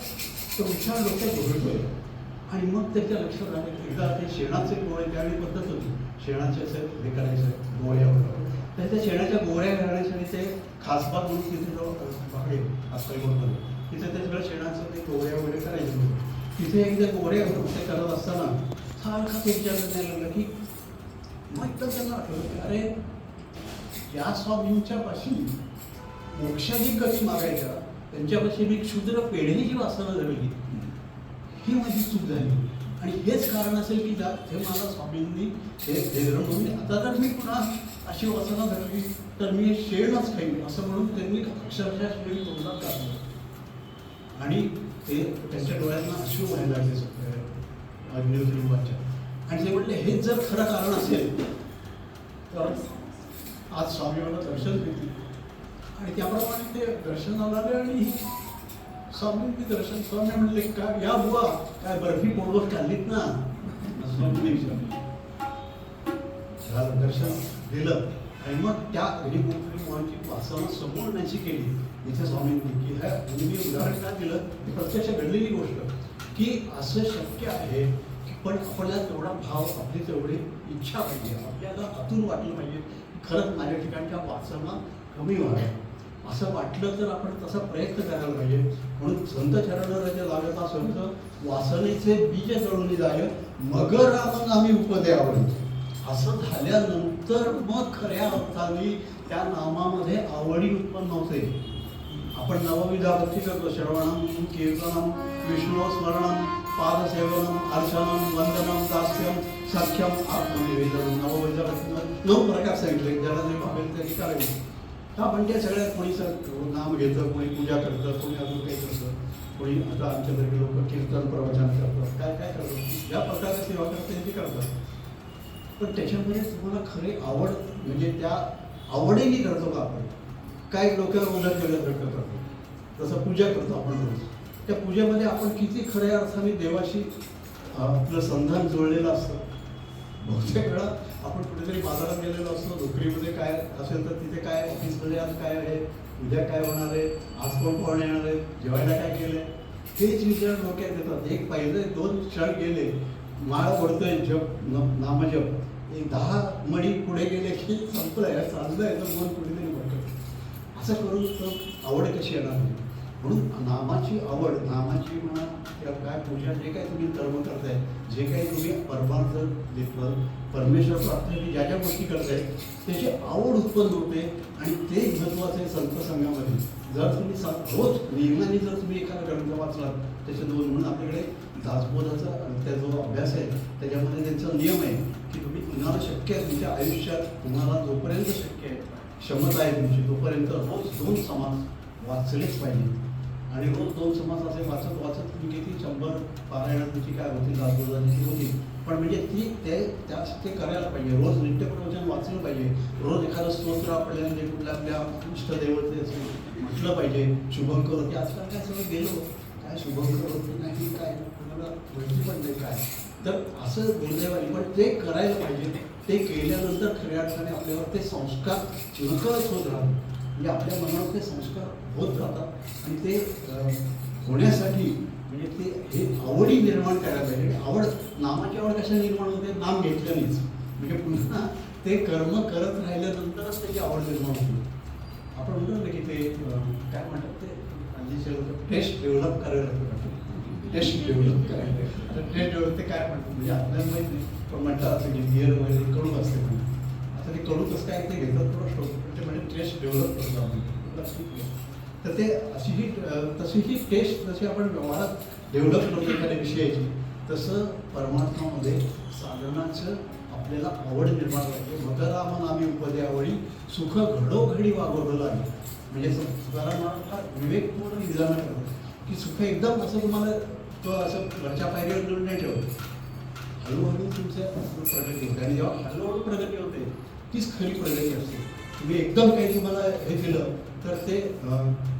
तो विचार डोक्यात घोळतोय. आणि मग त्याच्या लक्षात आलं की एकदा ते शेणाचे गोळे त्यावेळी पद्धत होती शेणाचे असे हे करायचं गोळ्यावर. तर त्या शेणाच्या गोळ्या घालण्यासाठी ते खासबाग म्हणून तिथे जो बाकडे अक्कलकोटमध्ये तिथे ते सगळं शेणाचं ते गोळ्या वगैरे करायचे होते. तिथे एकदा गोळ्या ते करत असताना सारखा ते विचार करायला लागला की मग एकदम त्यांना आठवलं की अरे या स्वामींच्या पाशी मोक्षाची कधी मागायच्या त्यांच्यापाशी मी क्षुद्र पेढीची वासना धरली ही माझी चूक झाली. आणि हेच कारण असेल की हे मला स्वामींनी हे म्हणून आता जर मी पुन्हा अशी वासना धरली तर मी शेणच खाईन असं म्हणून त्यांनी अक्षरशः शेण तोंडात काढलं. आणि ते त्यांच्या डोळ्यांना अश्रू व्हायला लागले अग्निहोत्री बुवांच्या. आणि ते म्हटले हेच जर खरं कारण असेल तर आज स्वामी मला दर्शन देतील. आणि त्याप्रमाणे ते दर्शनाला आले आणि स्वामींनी दर्शन स्वामी म्हणले का या बुवा काय बर्फी पोटभर खाल्लीत ना स्वामींनी विचारलं. दर्शन दिलं आणि मग त्या अग्निहोत्री बुवांची वासना संपूर्णाची केली. इथे स्वामींनी की ह्या मी उदाहरण का दिलं की प्रत्यक्ष घडलेली गोष्ट की असं शक्य आहे. पण आपल्याला तेवढा भाव आपली तेवढी इच्छा पाहिजे. आपल्याला आतून वाटलं पाहिजे खरंच माझ्या ठिकाणच्या वासना कमी व्हाव्या. असं वाटलं तर आपण तसा प्रयत्न करायला पाहिजे. म्हणून संत चरणराजे लागता संत वासनेचे बीज जळून जाय मग रामन आम्ही उपद्यावं. असं झाल्यानंतर मग खऱ्या अर्थाने त्या नामामध्ये आवडी उत्पन्न होते. आपण नवविधा भक्ती करतो श्रवणम कीर्तनम विष्णू स्मरणम पादसेवनम अर्चनम वंदनम दास्यम सख्यम आत्मनिवेदनम. नवविधा भक्ती 9 प्रकार सांगितले ज्याला जे भावेल त्यांनी करायचे. हा पण त्या सगळ्यात कोणी नाम घेतं कोणी पूजा करतं कोणी अजून काही करतं कोणी आता आमच्याकडे लोक कीर्तन प्रवचन करतात काय काय करतात ज्या प्रकारची सेवा करतात ते करतात. पण त्याच्यामध्ये तुम्हाला खरी आवड म्हणजे त्या आवडीने करतो का आपण. काय डोक्याला उलट केल्यासारखं करतो जसं पूजा करतो आपण रोज. त्या पूजेमध्ये आपण किती खऱ्या अर्थाने देवाशी आपलं संधान जोडलेलं असतं. बहुतेक वेळा आपण कुठेतरी बाजारात गेलेलो असतो नोकरीमध्ये काय असेल तर तिथे काय ऑफिसमध्ये आज काय आहे उद्या काय होणार आहे आज कोण पाहुणे येणार आहे जेवायला काय केलं आहे हेच विचार डोक्यात येतात. एक पहिले 2 क्षण गेले, माळ ओढतोय जप नामजप, एक 10 मणी पुढे गेले की संपलंय, चाललंय तर मन कुठेतरी भटकत. असं करून तर आवड कशी येणार नाही. म्हणून नामाची आवड, नामाची म्हणा किंवा काय पूजा, जे काही तुम्ही कर्म करताय, जे काही तुम्ही परमार्थ परमेश्वर प्राप्तीसाठी ज्या ज्या गोष्टी करताय त्याची आवड उत्पन्न होते. आणि ते महत्त्वाचं आहे संत संघामध्ये. जर तुम्ही रोज नियमाने जर तुम्ही एखादा ग्रंथ वाचलात, त्याचे 2 म्हणून आपल्याकडे दासबोधाचा त्या जो अभ्यास आहे त्याच्यामध्ये त्यांचा नियम आहे की तुम्हाला शक्य आहे तुमच्या आयुष्यात, तुम्हाला जोपर्यंत शक्य आहे, क्षमता आहे तुमची, तोपर्यंत रोज 2 समास वाचलेच पाहिजे. आणि रोज 2 समास असे वाचत वाचत तुम्ही किती 100 पारायण तुमची काय होती, दासबोधाची होती, पण म्हणजे ते करायला पाहिजे. रोज नित्यप्रवचन वाचलं पाहिजे. रोज एखादं स्तोत्र आपल्याला जे कुठल्या आपल्या इष्टदेवते असेल म्हटलं पाहिजे. शुभंकर होते, आजकाल काय सगळं गेलो, काय शुभंकर होते नाही, काय कोणाला माहिती पण नाही काय. तर असं दुर्दैवाने पण ते करायला पाहिजे. ते केल्यानंतर खऱ्या अर्थाने आपल्यावर ते संस्कार नकळत होत राहतात. म्हणजे आपल्या मनावर ते संस्कार होत राहतात आणि ते होण्यासाठी म्हणजे ते हे आवडी निर्माण करायला पाहिजे. आवड, नामाची आवड कशा निर्माण होते, नाम घेतल्यानेच. म्हणजे पुन्हा ते कर्म करत राहिल्यानंतरच त्याची आवड निर्माण होते. आपण म्हणतो ना की ते काय म्हणतात, ते हल्लीचे लोक टेस्ट डेव्हलप करायला लागतात. टेस्ट डेव्हलप करायला. आता टेस्ट डेव्हलप ते काय म्हणतात म्हणजे आपल्याला माहीत नाही, पण म्हणतात असं की बिअर वगैरे कडू असते म्हणून. आता ते कडू कसं काय ते घेतात थोडं स्टोक, ते म्हणजे टेस्ट डेव्हलप करतो आपण. तर ते तशी ही टेस्ट जशी आपण व्यवहारात डेव्हलप करतो एखाद्या विषयाची, तसं परमार्थामध्ये साधनाचं आपल्याला आवड निर्माण पाहिजे. मकराम नामी उपदे आवडी, सुख घडोघडी वागवलं लागेल. म्हणजे तुकाराम फार विवेकपूर्ण विधान करतो की सुख एकदम असं तुम्हाला तो असं वरच्या पायरीवर घेऊन नाही ठेवत. हळूहळू तुमच्या प्रगती होते आणि जेव्हा हळूहळू प्रगती होते तीच खरी प्रगती असते. तुम्ही एकदम काही तुम्हाला हे केलं तर ते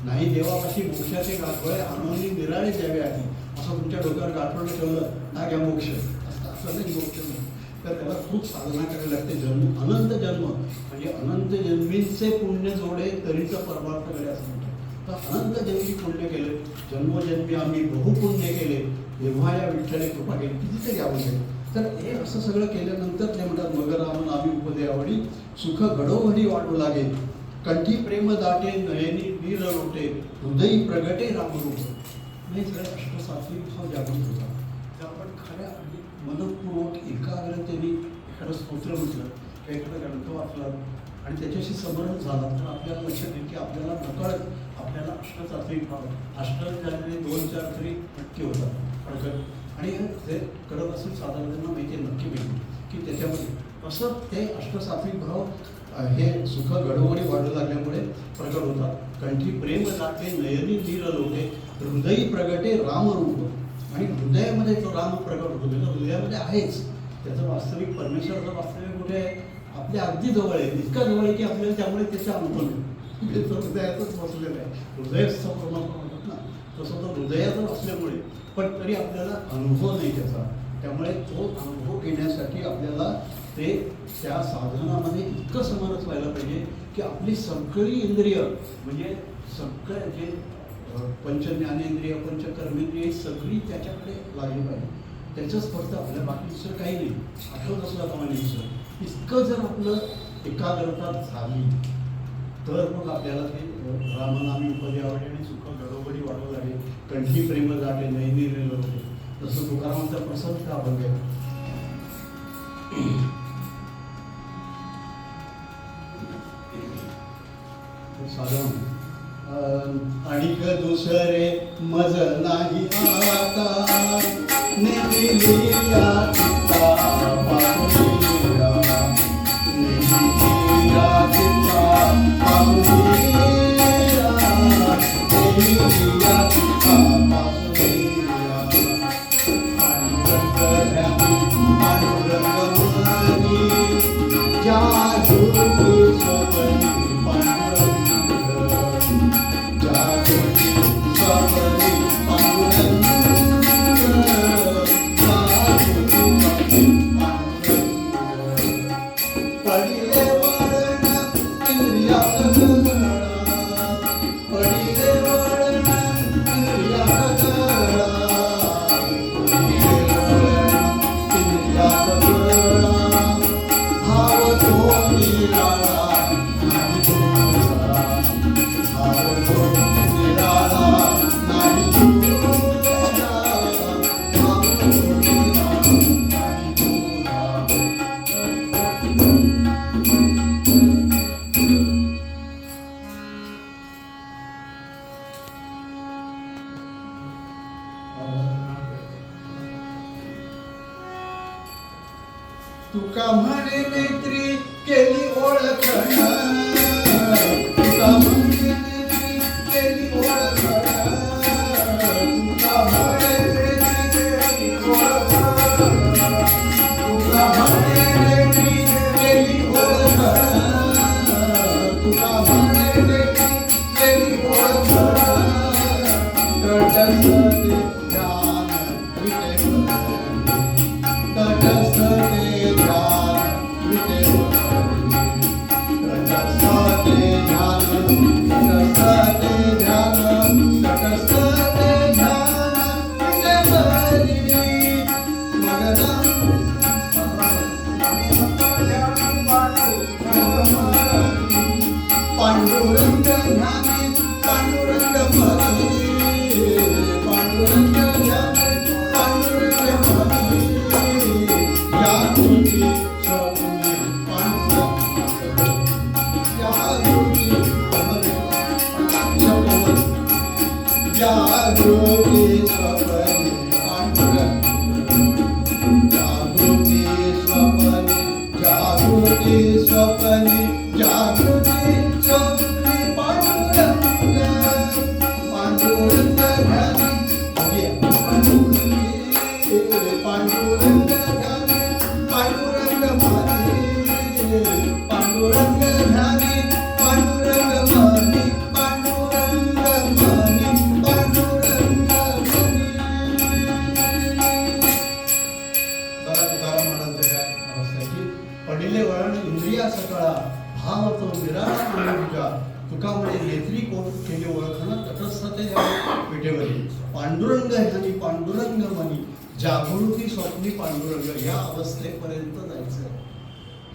नाही देवापाशी मोक्षाचे गाठोळे आणून निराळे द्यावे आहे असं तुमच्या डोक्यावर गाठवून ठेवलं ना घ्या मोक्ष, असं नाही मोक्ष नाही. तर त्याला खूप साधना करावी लागते. जन्म अनंत जन्म म्हणजे अनंत जन्मींचे पुण्य जोडे तरीच परमार्थ घडे असं म्हणतात. तर अनंत जन्मी पुण्य केले, जन्मोजन्मी आम्ही बहुपुण्य केले, तेव्हा या विठ्ठले कृपा केली, कितीतरी आवडले. तर हे असं सगळं केल्यानंतर ते म्हणतात मगराम नामी उपदे आवडी, सुख घडोघडी वाढू लागे, कंठी प्रेम दाटे नयनी नीर लोटे, हृदयी प्रगटे रामरूप. हे सगळे अष्टसात्विक भाव जागृत होतात. तर आपण खऱ्या आणि मनपूर्वक एकाग्रतेने एखादं स्तोत्र म्हटलं किंवा एखादा ग्रंथ वाचला आणि त्याच्याशी समरण झाला तर आपल्याला लक्षात येईल की आपल्याला नकळत आपल्याला अष्टसात्विक भाव, अष्ट झालेले 2-4 तरी नक्की होतात प्रगत. आणि ते करत असेल साधारण त्यांना माहिती आहे, नक्की माहिती की त्याच्यामध्ये असं ते अष्टसात्विक भाव हे सुख घडोघडी वाढू लागल्यामुळे प्रकट होतात. कंठी प्रेम जाते नयनी नीर लोटे, हृदयी प्रगटे रामरूप. आणि हृदयामध्ये तो राम प्रकट होतो. त्याचं हृदयामध्ये आहेच. त्याचं वास्तविक परमेश्वराचं वास्तविक कुठे आहे, आपल्या अगदी जवळ आहे. इतका जवळ आहे की आपल्याला त्यामुळे त्याचा अनुभव आहे. त्याचं हृदयातच बसलेलं आहे. हृदयस्थ परमात्मा म्हणतात ना, तसं तो हृदयातच असल्यामुळे पण तरी आपल्याला अनुभव नाही त्याचा. त्यामुळे तो अनुभव घेण्यासाठी आपल्याला ते त्या साधनामध्ये इतकं समरस व्हायला पाहिजे की आपली सगळी इंद्रिय म्हणजे सगळं जे पंचज्ञानेंद्रिय पंचकर्मेंद्रिय सगळी त्याच्याकडे लागली पाहिजे. त्याचंच फक्त आपल्या बाकी दुसरं काही नाही. आठवत असलं का मला दुसरं इतकं जर आपलं एकाग्रता झाली तर मग आपल्याला ते रामनामी उपदे आवडे आणि सुख घडोघडी वाढवू लागेल. कंठी प्रेम जाते नैनी होते. जसं तुकारामांचा प्रसंग का बघूया. आणिक दुसरे मज नाही आता नेमिलिया चित्ता पाहुलिया, नेमिलिया चित्ता पाहुलिया, नेमिलिया चित्ता पाहुलिया. पांडुरंगमणी ज्या ज्योती स्वप्नी पडिले वळण इंद्रिया नेत्री केली ओळखण तुका म्हणे नेत्री केली ओळखण तुका म्हणे नेत्री केली ओळखण तुका म्हणे नेत्री केली ओळखण तुका म्हणे नेत्री केली ओळखण तटस्थते ध्यान विटे तटस्थते ध्यान विटे तटस्थते ध्यान तटस्थते ध्यान तटस्थते ध्यान विटे पांडुरंग ध्याने पांडुरंग मरी पांडुरंग ध्याने पांडुरंग मरी या कृती स्वप्ने पांडुरंग या कृती स्वप्ने या कृती स्वप्ने पांडुरंग जागृती स्वप्ने जागृती स्वप्ने जागृती स्वप्ने पांडुरंग पांडुरंग ध्याने पांडुरंग ध्याने पांडुरंग माने पांडुरंग ध्याने पांडुरंग माने पांडुरंग माने पांडुरंग माने बघा तुकाराम महाराज काय अवस्था की पडिले वळण इंद्रिया सकळा भाव तो निराळा तुझा तुका म्हणे नेत्री कोण केली ओळखणं तटस्थते विटेवरी पांडुरंग ह्यानी पांडुरंग मनी जागृती स्वप्नी पांडुरंग या अवस्थेपर्यंत जायचं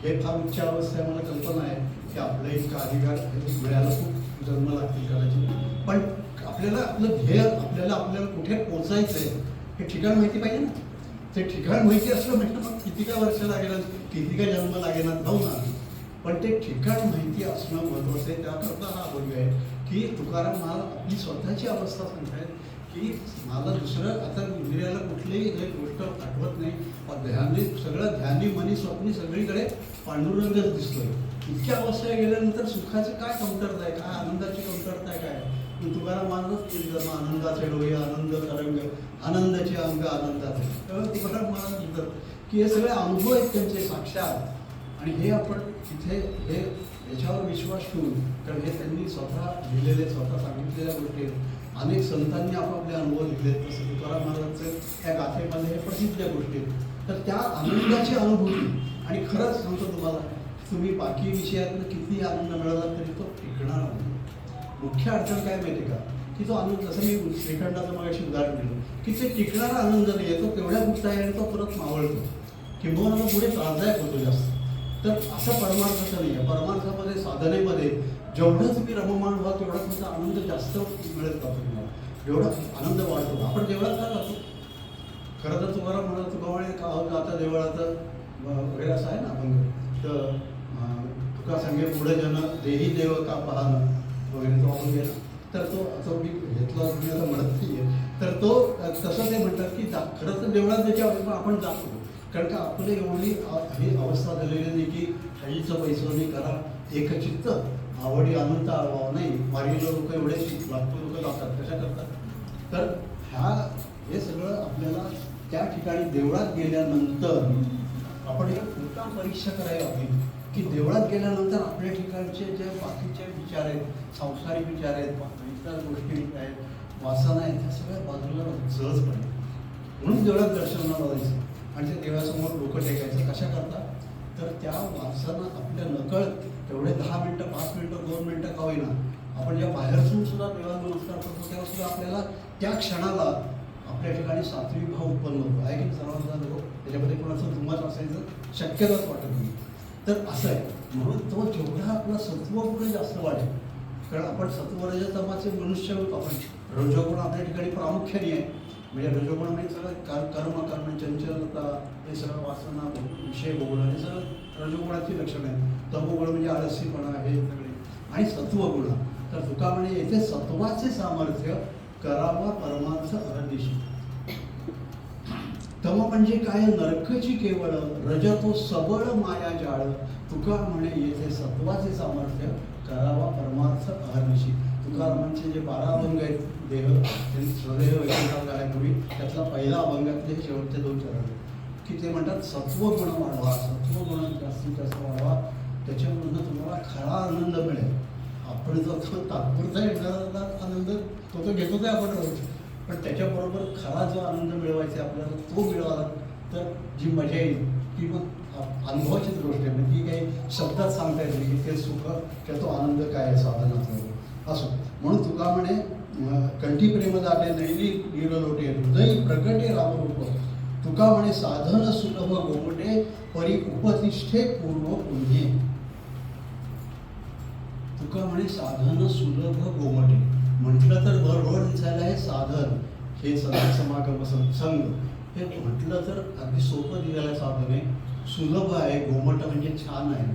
हे फार उच्च अवस्था आहे. मला कल्पना आहे की आपलं इतका अधिकार मिळायला खूप जन्म लागतील कदाचित, पण आपल्याला आपलं ध्येय आपल्याला कुठे पोचायचं आहे हे ठिकाण माहिती पाहिजे ना. ते ठिकाण माहिती असलं म्हटलं मग किती का वर्ष लागेल किती का जन्म लागेल जाऊ ना, पण ते ठिकाण माहिती असणं महत्त्वाचं आहे. त्याकरता हा बोलू आहे की तुकाराम मला आपली स्वतःची अवस्था सांगतायत की मला दुसरं आता इंद्रियाला कुठलीही एक गोष्ट आठवत नाही. ध्यानी सगळं ध्यानी मनी स्वप्नी सगळीकडे पांडुरंगच दिसतोय. इतक्या अवस्था गेल्यानंतर सुखाची काय कमतरता आहे, काय आनंदाची कमतरता आहे काय. तुकाराम महाराजच केली जन्म आनंदाचे डोळे आनंद तरंग आनंदाचे अंग आनंदाचे. तेव्हा तुकाराम महाराज म्हणतात की हे सगळे अनुभव आहेत त्यांचे साक्षात, आणि हे आपण तिथे हे याच्यावर विश्वास ठेवून, कारण हे त्यांनी स्वतः लिहिलेले स्वतः सांगितलेल्या गोष्टी आहेत. अनेक संतांनी आपापले अनुभव लिहिलेत. तसं तुकाराम महाराजचे त्या गाथेमध्ये हे प्रसिद्ध गोष्टी आहेत. तर त्या आनंदाची अनुभूती, आणि खरंच सांगतो तुम्हाला, तुम्ही बाकी विषयातनं किती आनंद मिळाला तरी तो टिकणार नाही. मुख्य अडचण काय माहिती का, की तो आनंद, जसं मी श्रीखंडाचं मगाशी उदाहरण दिलं की ते टिकणारा आनंद नाही आहे, तो तेवढ्या पुरता आहे आणि तो परत मावळतो किंवा तो पुढे त्रासदायक होतो जास्त. तर असं परमार्थाचं नाही आहे. परमार्थामध्ये साधनेमध्ये जेवढं तुम्ही रममाण व्हा तेवढा तुमचा आनंद जास्त मिळत जातो. तुम्हाला जेवढा आनंद वाढतो. आपण देवळात का जातो? खरं तर तुम्हाला म्हणत तुकावणे का आता देवळाचं वगैरे असं आहे ना अभंग, तर तुका सांगे पुढे जन देही देव का पाहणं वगैरे तो अभंग आहे ना. तर तो मी घेतला तुम्ही आता म्हणत नाही आहे. तर तो तसं ते म्हणतात की खरं तर देवळात त्याच्या आपण जातो, कारण का आपले एवढी ही अवस्था झालेली नाही की काहीचं पैसं नाही करा एकचित्त आवडी अनंत अभाव नाही. वारीला लोक एवढे लाखो लोक जातात कशा करतात. तर हे सगळं आपल्याला त्या ठिकाणी देवळात गेल्यानंतर आपण एक उत्तम परीक्षा करायला हवी की देवळात गेल्यानंतर आपल्या ठिकाणचे जे बाकीचे विचार आहेत, सांसारिक विचार आहेत, इतर गोष्टी आहेत, वासना आहेत, त्या सगळ्या बाजूला सहज पडतात. म्हणून देवळात दर्शनाला जायचं आणि त्या देवासमोर डोकं टेकायचं. कशा करता, तर त्या वासना आपल्या नकळत तेवढे 10 मिनटं 5 मिनटं 2 मिनटं का होईना आपण ज्या बाहेरसून सुद्धा देवाला नमस्कार करतो तेव्हा सुद्धा आपल्याला त्या क्षणाला आपल्या ठिकाणी सात्विक भाव उत्पन्न होतो. आहे की सर्वांचा देखो त्याच्यामध्ये कोणाचं धुमाच असायचं शक्यताच वाटत नाही. तर असं आहे. म्हणून तो जेवढा आपला सत्व पुढे जास्त वाढेल, कारण आपण सत्वरजतमाचे मनुष्य होतो. आपण रजोगुण आपल्या ठिकाणी प्रामुख्याने आहे. म्हणजे रजोगुणामध्ये सगळं कर्म करणं, चंचलता, हे सगळं वासना, विषय भोगणं, हे सगळं रजोगुणाची लक्षणं आहेत. तमोगुण म्हणजे आळसीपणा, हे सगळे, आणि सत्वगुण. तर तुका म्हणे येथे सत्वाचे सामर्थ्य करावा परमार्थ अरदिशी. तम म्हणजे काय नरकची केवळ, रज तो सबळ माया जाळ, तुका म्हणे येथे सत्वाचे सामर्थ्य, करावा परमार्थ अहर्निशी. तुकारामांचे जे 12 अभंग आहेत देह, त्यांनी स्वदेह वैकुंठात गाण्यापूर्वी त्यातला पहिला अभंगातले शेवटचे 2 चरण की ते म्हणतात सत्वगुण वाढवा, सत्वगुण जास्तीत जास्त वाढवा, त्याच्यामधून तुम्हाला खरा आनंद मिळेल. आपण जो तात्पुरता येणारा आनंद तो घेतोच आहे आपण रोज, पण त्याच्याबरोबर खरा जो आनंद मिळवायचा आहे आपल्याला तो मिळाला तर जी मजा येईल ती मग अनुभवाचीच गोष्ट आहे. म्हणजे ती काही शब्दात सांगता येत नाही की ते सुख किंवा तो आनंद काय आहे साधनाचा असो. म्हणून तुका म्हणे कंठी प्रेम दाटे नैली नीरलोटे, हृदय प्रकटे रामरूप, तुका म्हणे साधन सुलभ गोमटे, परी उपतिष्ठे पूर्व पुण्ये. तुका म्हणे साधन सुलभ गोमटे म्हटलं तर बरोबर दिसायला हे साधन, हे समागम सत्संग हे म्हटलं तर अगदी सोपं दिलेलं साधन आहे, सुलभ आहे, गोमट म्हणजे छान आहे.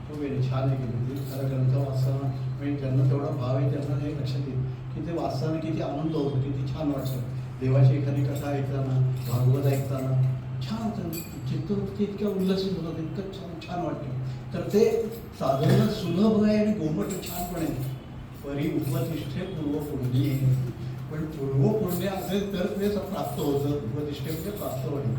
तो वेळ छान आहे की खरं ग्रंथ वाचताना म्हणजे ज्यांना तेवढा भाव आहे त्यांना हे लक्षात येईल की ते वाचताना किती आनंद होतो, किती छान वाटतं. देवाची एखादी कथा ऐकताना, भागवत ऐकताना छान होतं, चित्तवृत्ती इतक्या उल्लसित होतात, इतकं छान छान वाटतं. तर ते साधन सुलभ आहे आणि गोमट छान पण आहे. परी उपतिष्ठे पूर्व पुण्य, पण पूर्व पुण्य असेल तर ते प्राप्त होतं. उपतिष्ठे म्हणजे प्राप्त होणे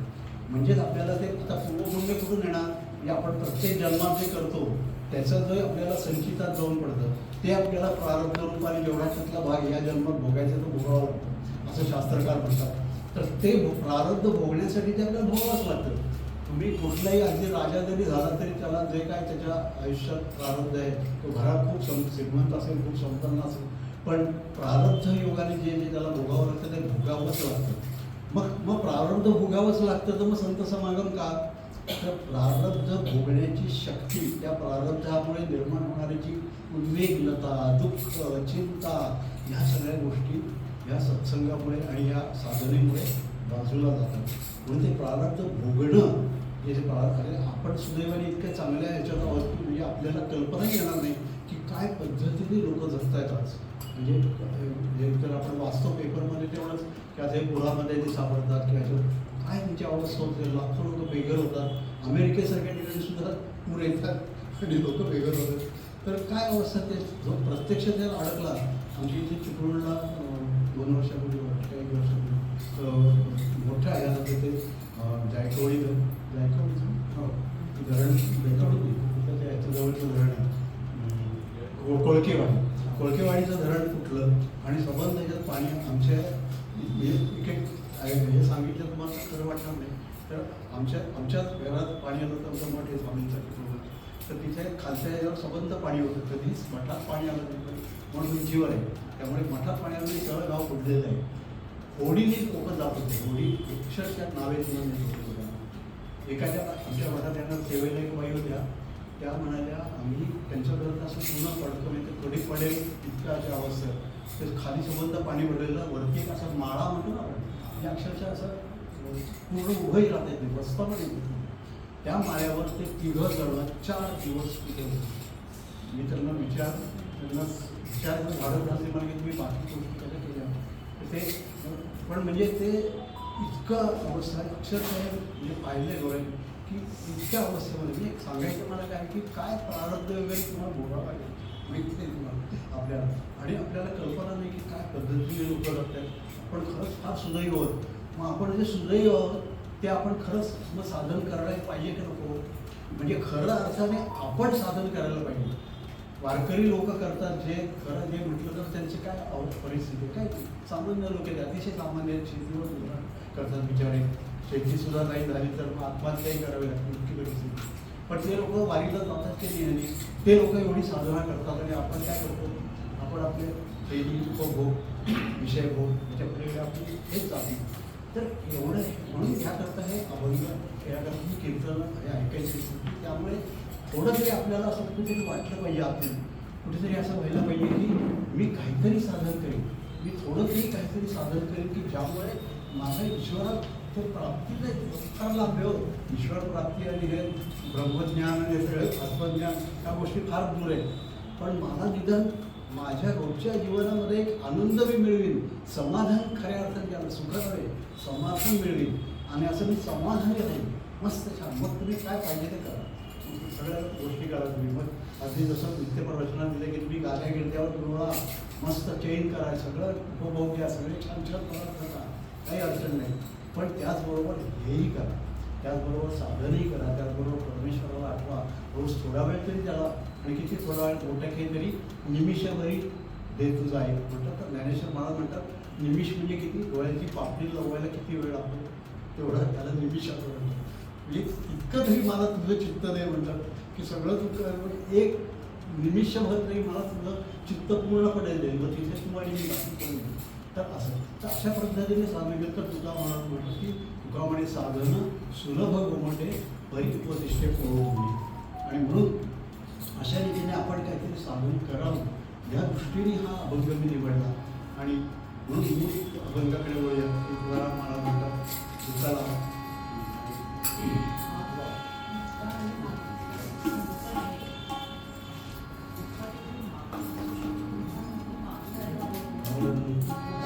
म्हणजेच आपल्याला ते आता पूर्व पुण्य कुठून येणार, म्हणजे आपण प्रत्येक जन्मात जे करतो त्याचं जे आपल्याला संचितात जाऊन पडतं ते आपल्याला प्रारब्ध रूपाने जेवढा त्यातला भाग या जन्मात भोगायचा तो भोगावा लागतो असं शास्त्रकार म्हणतात. तर ते प्रारब्ध भोगण्यासाठी ते आपल्याला भोगावंच लागतं. तुम्ही कुठलाही अगदी राजा जरी झाला तरी त्याला जे काय त्याच्या आयुष्यात प्रारब्ध आहे तो घरात खूप श्रीमंत असेल, खूप संपन्न असेल, पण प्रारब्ध योगाने जे जे त्याला भोगावं लागतं ते भोगावंच लागतं. मग प्रारब्ध भोगावंच लागतं तर मग संत समागम का, तर प्रारब्ध भोगण्याची शक्ती, त्या प्रारब्धामुळे निर्माण होणारी जी उद्वेगनता, दुःख, चिंता ह्या सगळ्या गोष्टी ह्या सत्संगामुळे आणि या साधनेमुळे बाजूला जातात. म्हणून ते प्रारब्ध भोगणं हे जे आपण सुदैवाने इतक्या चांगल्या ह्याच्यात आहोत की म्हणजे आपल्याला कल्पना येणार नाही की काय पद्धतीने लोक जगत आहेत आज. म्हणजे तर आपण वाचतो पेपरमध्ये तेवढंच की आता हे पुरामध्ये ते सापडतात की ह्याच्यात काय त्यांची अवस्था होते, लाखो लोक बेघर होतात. अमेरिकेसारख्या ठिकाणी सुद्धा पूर येतात आणि लोक बेघर होतात. तर काय अवस्था ते जो प्रत्यक्ष त्याला अडकला. आमची इथे चिपळूणला 2 वर्षापूर्वी काही वर्षापूर्वी मोठ्या ह्याला तिथे जायकवाडीचं धरण बेकावडी तिथं त्या ह्याच्या जवळचं धरण आहे कोळकेवाडीचं धरण फुटलं आणि सबंध त्याच्यात पाणी आमच्या एक हे सांगितलं तुम्हाला खरं वाटणार नाही. तर आमच्याच घरात पाणी आलं तर आमचं मठ हे स्वामींचा तिथं, तर तिथे खालच्या ह्याच्यावर सबंध पाणी होतं. कधीच मठात पाणी आलं नाही म्हणून उंचीवर आहे, त्यामुळे मठात पाणी आलं नाही, सगळं गाव फुटलेलं आहे. होडीने लोक जात होते, होडी अक्षरशः नावेत म्हणून येत होते. एखाद्या आमच्या मठात त्यांना सेवेला एक बाई होत्या, त्या म्हणाल्या आम्ही त्यांच्याकडं असं पूर्ण पडतो नाही तर कधी पडेल इतक्या अशा अवस्था. ते खाली सबंध पाणी पडलेलं, वरती एक असा माळा म्हणतो ना आपण, म्हणजे अक्षरशः असं पूर्ण उभंही राहता येते, बसता पण येते. त्या माळ्यावर ते 3 जण 4 दिवस तिथे होते. मी त्यांना विचार झाडं घालते मला की तुम्ही बाकी गोष्टी कशा केल्या ते, पण म्हणजे ते इतकं अवस्था अक्षरशः म्हणजे पाहिले डोळे की इतक्या अवस्थेमध्ये म्हणजे सांगायचं मला काय की काय प्रारब्ध वगैरे तुम्हाला भोगावं लागेल माहिती नाही तुम्हाला आपल्याला, आणि आपल्याला कल्पना नाही की काय पद्धतीने लोक लागतात. पण खरंच फार सुदैव आहोत. मग आपण जे सुदैव आहोत ते आपण खरंच मग साधन करायला पाहिजे की नको, म्हणजे खरं अर्थाने आपण साधन करायला पाहिजे. वारकरी लोक करतात जे खरं जे म्हटलं तर त्यांची काय परिस्थिती काय सामान्य लोक आहेत, अतिशय सामान्य शेतीवर करतात बिचारे. शेतीसुद्धा नाही झाली तर मग आत्महत्याही करावी लागते इतकी परिस्थिती. पण ते लोक वारीला जातात ते नियमित, ते लोक एवढी साधना करतात आणि आपण काय करतो, आपण आपले शेती उपभोग विषयभोग याच्याकडे आपली हेच जाते. तर एवढं म्हणून ह्याकरता हे अभंग याकरता ही कीर्तन हे ऐकायची. त्यामुळे थोडं तरी आपल्याला असं कुठेतरी वाटलं पाहिजे, आपण कुठेतरी असं व्हायला पाहिजे की मी काहीतरी साधन करेन, मी थोडं तरी काहीतरी साधन करेन की ज्यामुळे माझ्या ईश्वरात ते प्राप्तीचं फार लाभ हो. ईश्वर प्राप्ती आणि हे ब्रह्मज्ञान आणि सगळे आत्मज्ञान ह्या गोष्टी फार दूर आहेत. पण मला निदान माझ्या रोजच्या जीवनामध्ये एक आनंद मी मिळवीन, समाधान खऱ्या अर्थाने ज्याला सुख नव्हे समाधान मिळवीन, आणि असं मी समाधानी राहील. मस्त छान. मग तुम्ही काय पाहिजे ते करा. मग सगळ्या गोष्टी करा तुम्ही. मग अगदी जसं नित्य प्रवचना दिले की तुम्ही गाद्या गिरत्यावर तुम्हाला मस्त चेंज करा, सगळं उपभोग घ्या, सगळे छान छान पदार्थ करा, काही अडचण नाही. पण त्याचबरोबर हेही करा, त्याचबरोबर साधनही करा, त्याचबरोबर परमेश्वराला आठवा. रोज थोडा वेळ तरी त्याला, आणि किती थोडा वेळ मोठ्या काही तरी निमिषभरी दे तुझा आहे म्हणतात. तर ज्ञानेश्वर महाराज म्हणतात निमिष म्हणजे किती, डोळ्याची पापडी लावायला किती वेळ लागतो तेवढा त्याला निमिष असं म्हणतात. म्हणजे इतकं तरी मला तुझं चित्त नाही म्हणतात की सगळं तू कर, पण एक निमिषभर तरी मला तुझं चित्त पूर्णपणे देईल, मग तिथे तू आणि मी बाकी कोणी नाही. तर असं तर अशा पद्धतीने सांगितलं तर तुझा महाराज म्हणतो की तुका म्हणे साधन सुलभ गोमटे परी उपदिष्टे पोहोचली. आणि म्हणून अशा रीतीने आपण काहीतरी साधन करावं या दृष्टीने हा अभंग मी निवडला. आणि म्हणून मूळ अभंगाकडे वळूया. तुकाराम महाराज म्हणतात तुकाला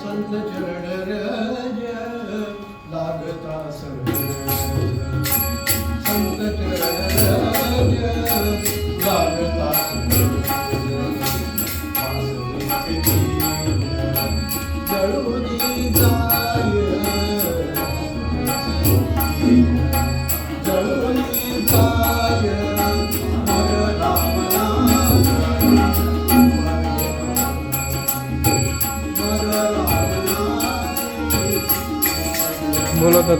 संत चरण रज लागता सर्व, संत चरण रज लागता जळूनी जाय, जळूनी जाय मर राम नाम, मर राम नाम. बोला तर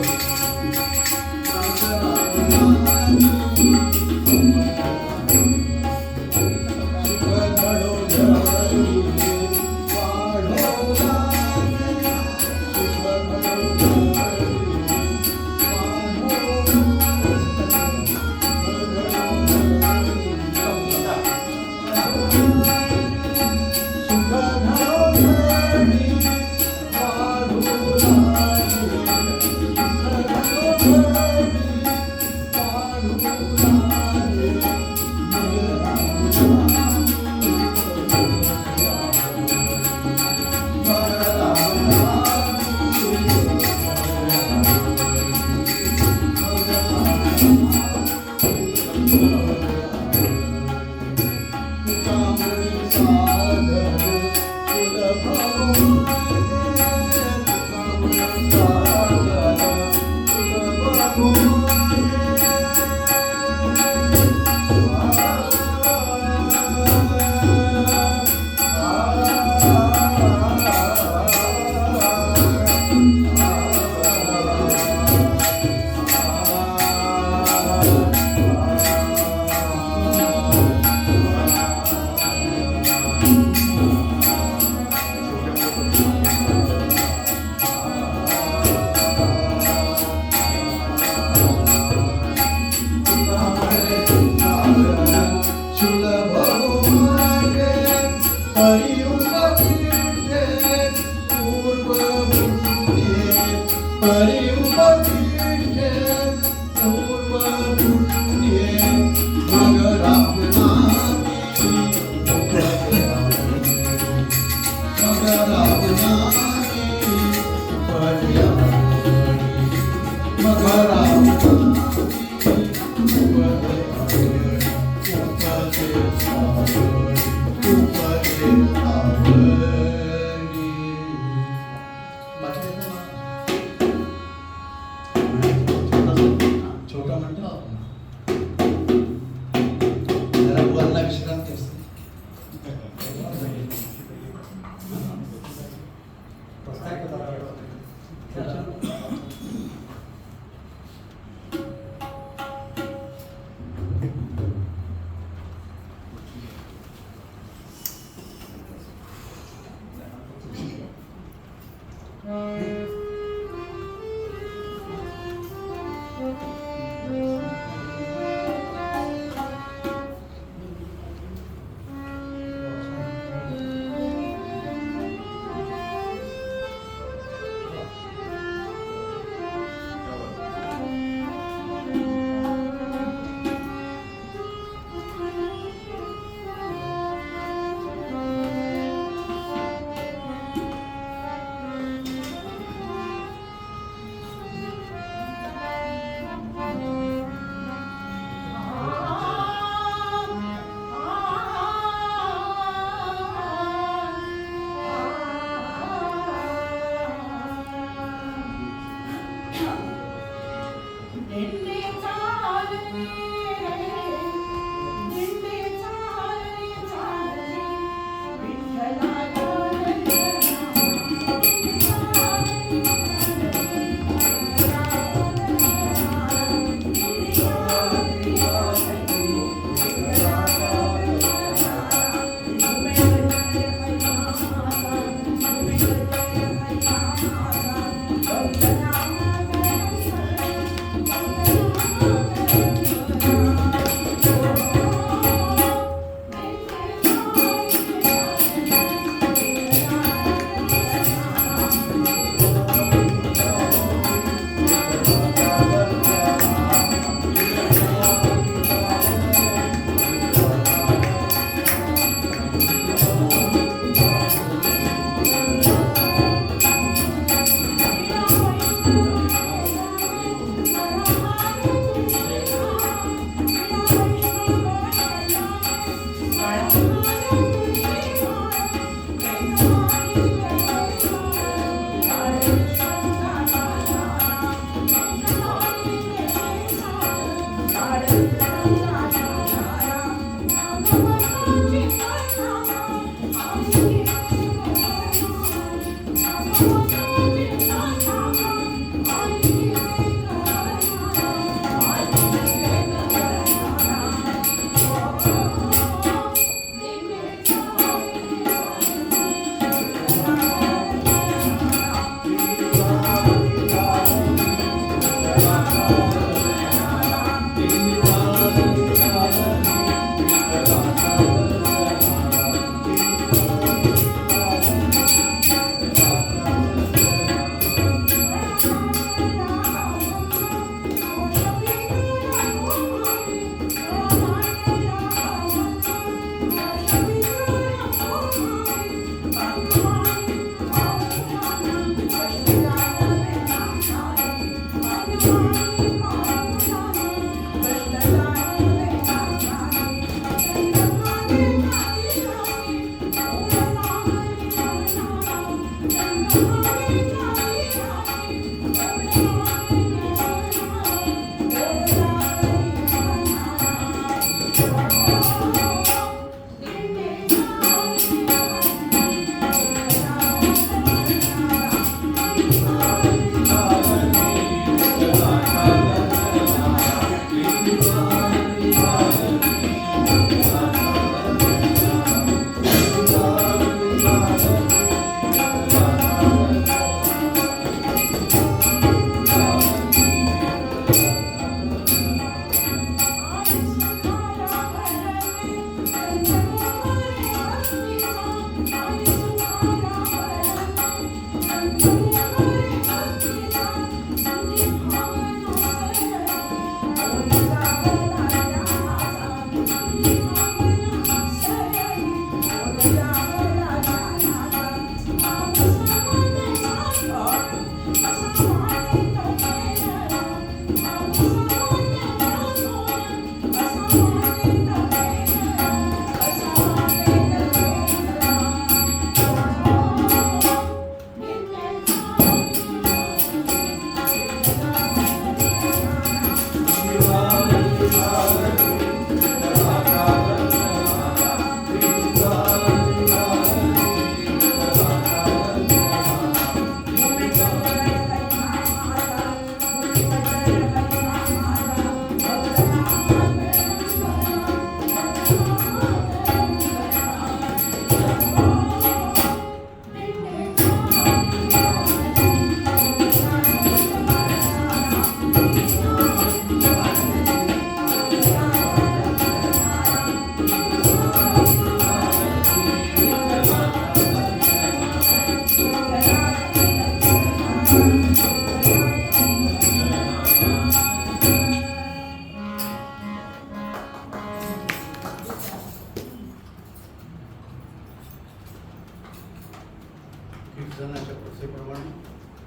कीर्तनाच्या प्रथेप्रमाणे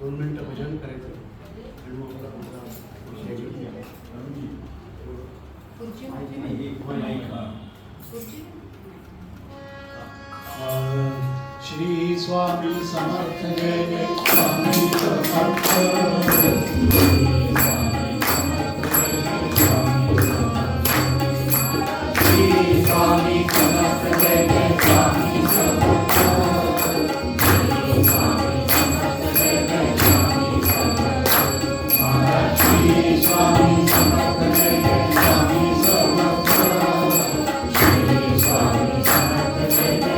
2 मिनिटं भजन करायचं आणि मग आपला विषय घेऊया. श्री स्वामी समर्थ जय जय स्वामी समर्थ. श्री स्वामी समर्थ जय जय स्वामी समर्थ. श्री स्वामी समर्थ जय जय स्वामी समर्थ. श्री स्वामी समर्थ जय जय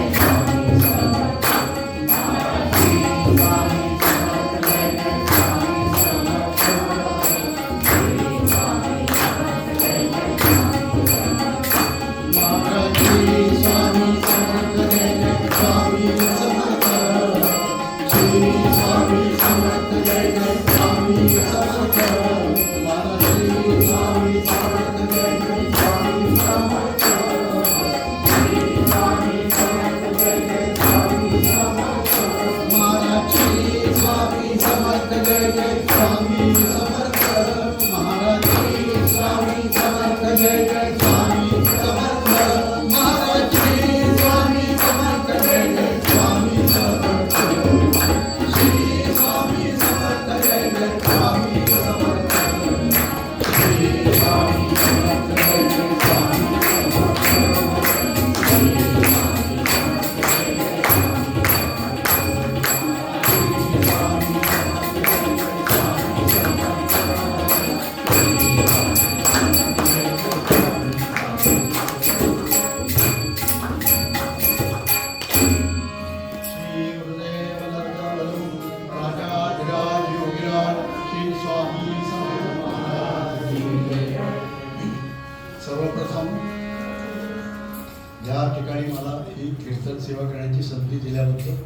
सेवा करण्याची संधी दिल्याबद्दल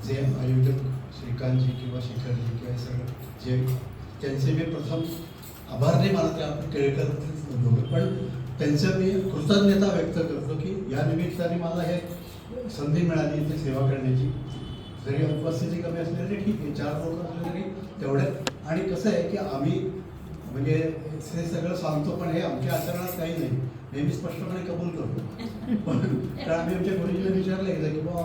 जे आयोजक श्रीकांतजी किंवा शिखरजी किंवा हे सगळं जे त्यांचे मी प्रथम आभार नाही मानत आपण केळकर पण त्यांचं मी कृतज्ञता व्यक्त करतो की या निमित्ताने मला हे संधी मिळाली इथे सेवा करण्याची. जरी उपस्थिती कमी असली तरी ठीक आहे, 4 लोक असले तरी तेवढ्यात. आणि कसं आहे की आम्ही म्हणजे हे सगळं सांगतो पण हे आमच्या आचरणात काही नाही, नेहमी स्पष्टपणे कबूल करतो. पण कारण आम्ही आमच्या गुरुजीला विचारलं एकदा की बाबा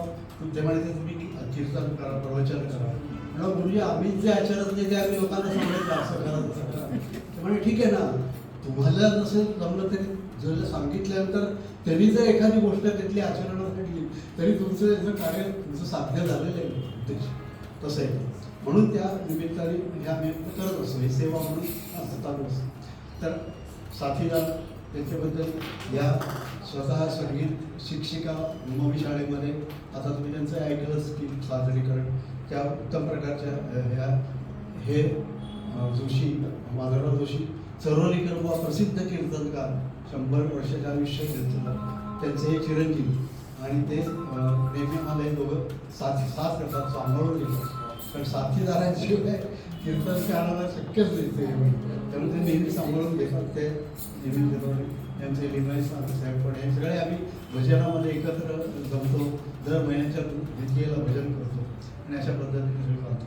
ते म्हणायचे तुम्ही कीर्तन करा, प्रवचन करा. म्हणून गुरुजी आम्ही जे आचरत नाही ते आम्ही लोकांना सांगायचं असं करा तसं करा. म्हणजे ठीक आहे ना, तुम्हाला नसेल जमलं तरी जर सांगितल्यानंतर त्यांनी जर एखादी गोष्ट तिथली आचरणात घडली तरी तुमचं याचं कार्य तुमचं साध्य झालेलं आहे उद्देश तसं आहे. म्हणून त्या निमित्ताने हे आम्ही करत असतो, ही सेवा म्हणून असं चालू असतं. तर साथीदार त्याच्याबद्दल या स्वतः संगीत शिक्षिका उमावी शाळेमध्ये आता तुम्ही त्यांचं ऐकलंच की सादरीकरण त्या उत्तम प्रकारच्या ह्या हे जोशी माधवराव जोशी चरोलीकर बुवा प्रसिद्ध कीर्तनकार 100 वर्षाचे आयुष्य घेतलं त्यांचे हे चिरंजीव आणि ते नेहमी मला हे दोघं साथ करतात, सांभाळून घेतात. कारण साथीदारांशिवाय कीर्तन करायला शक्यच नाही ते, त्यामुळे ते नेहमी सांभाळून घेतात. ते नेहमी त्यांचे लिमाई साहेब पण हे सगळे आम्ही भजनामध्ये एकत्र जमतो, दर महिन्याच्या भेटीला भजन करतो आणि अशा पद्धतीने सगळं करतो.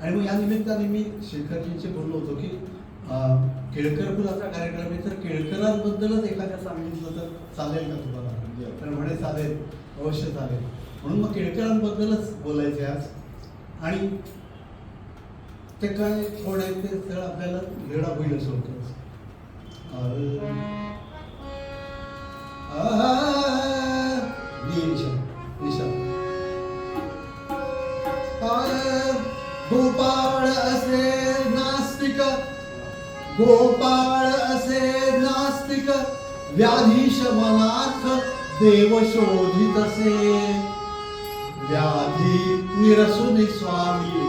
आणि मग या निमित्ताने मी शेखरजींचे बोललो होतो की केळकर कुलाचा कार्यक्रम आहे तर केळकरांबद्दलच एखाद्या सांगितलं तर चालेल का तुम्हाला? तर म्हणे चालेल, अवश्य चालेल. म्हणून मग केळकरांबद्दलच बोलायचे आज. आणि ते काय थोडं ते सगळं आपल्याला वेळा होईल असं होतं. गोपाळ असे नास्तिक, गोपाळ असे नास्तिक, व्याधी शमनार्थ देव शोधित असे. व्याधी निरसुनी स्वामी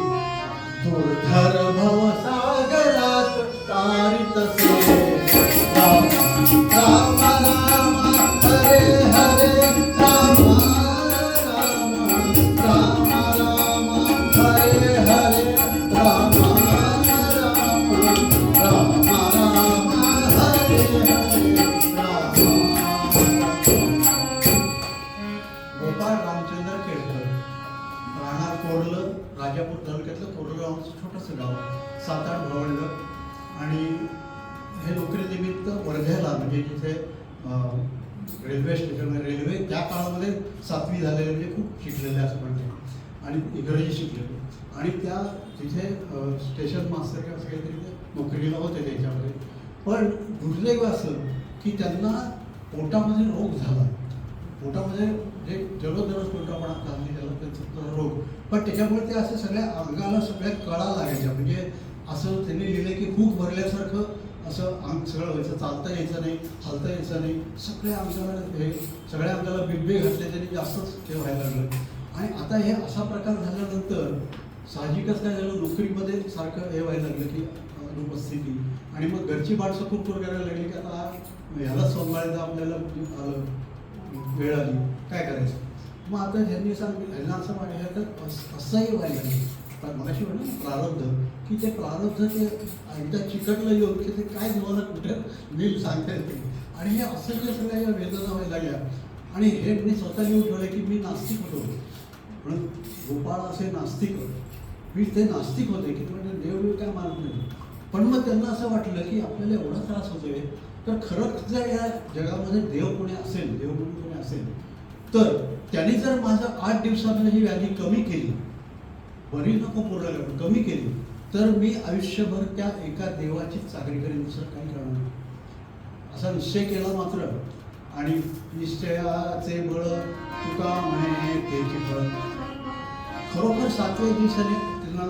दुर्धर भवसागरात तारित असे. राम राम राम हरे हरे राम राम राम राम हरे हरे राम राम राम राम हरे हरे राम. गोपाळ रामचंद्र केळकर राहणार कोरलं, राजापूर तालुक्यातलं कोरलं गाव, छोटंसं गाव, 7-8 भावंड. आणि हे नोकरीनिमित्त वर्ध्याला म्हणजे जिथे रेल्वे स्टेशन रेल्वे त्या काळामध्ये 7वी झालेले म्हणजे खूप शिकलेले असं म्हणते आणि इंग्रजी शिकलेले आणि त्या तिथे स्टेशन मास्तर किंवा असं काहीतरी ते नोकरीला होते त्याच्यामध्ये. पण दुर्दैव असं की त्यांना पोटामध्ये रोग झाला, पोटामध्ये जे जलोदरच पोटापणा झाली त्याला त्यांचा रोग. पण त्याच्यामुळे ते असं सगळ्या अंगाला सगळ्या कळा लागायच्या. म्हणजे असं त्यांनी लिहिलं की खूप भरल्यासारखं असं अंग सगळं व्हायचं, चालता यायचं नाही, हलता यायचं नाही, सगळ्या अंगाला हे सगळ्या अंगाला बिब्बे घातले त्यांनी जास्तच हे व्हायला लागलं. आणि आता हे असा प्रकार झाल्यानंतर साहजिकच काय झालं, नोकरीमध्ये सारखं हे व्हायला लागलं की अनुपस्थिती. आणि मग घरची माणसं खूप करायला लागली की आता ह्यालाच सांभाळायचं आपल्याला वेळ आली, काय करायचं. मग आता ह्यांनी ह्यांना असं म्हणायचं तर असंही व्हायला लागलं. पण मला अशी म्हणलं प्रारब्ध की ते प्रारब्ध ते एकदा चिकटलं येऊन की ते काय तुम्हाला कुठे नील सांगता येते. आणि हे असं जे सगळ्या या वेदना व्हायला लागल्या. आणि हे मी स्वतः लिहून ठेवलं की मी नास्तिक होतो म्हणून गोपाळ असे नास्तिक होते. मी ते नास्तिक होते की म्हणजे देव काय मानत नाही. पण मग त्यांना असं वाटलं की आपल्याला एवढा त्रास होतोय तर खरंच जर या जगामध्ये देव कोणी असेल, देव म्हणून कोणी असेल तर त्यांनी जर माझं 8 दिवसामध्ये ही व्याधी कमी केली, बरी नको पूर्ण करून कमी केली, तर मी आयुष्यभर त्या एका देवाची चाकरी करेन, दुसरं काही करणार नाही असा निश्चय केला मात्र. आणि निश्चयाचे बळ तुका म्हणे त्याची फळ. खरोखर 7व्या दिवसाने त्यांना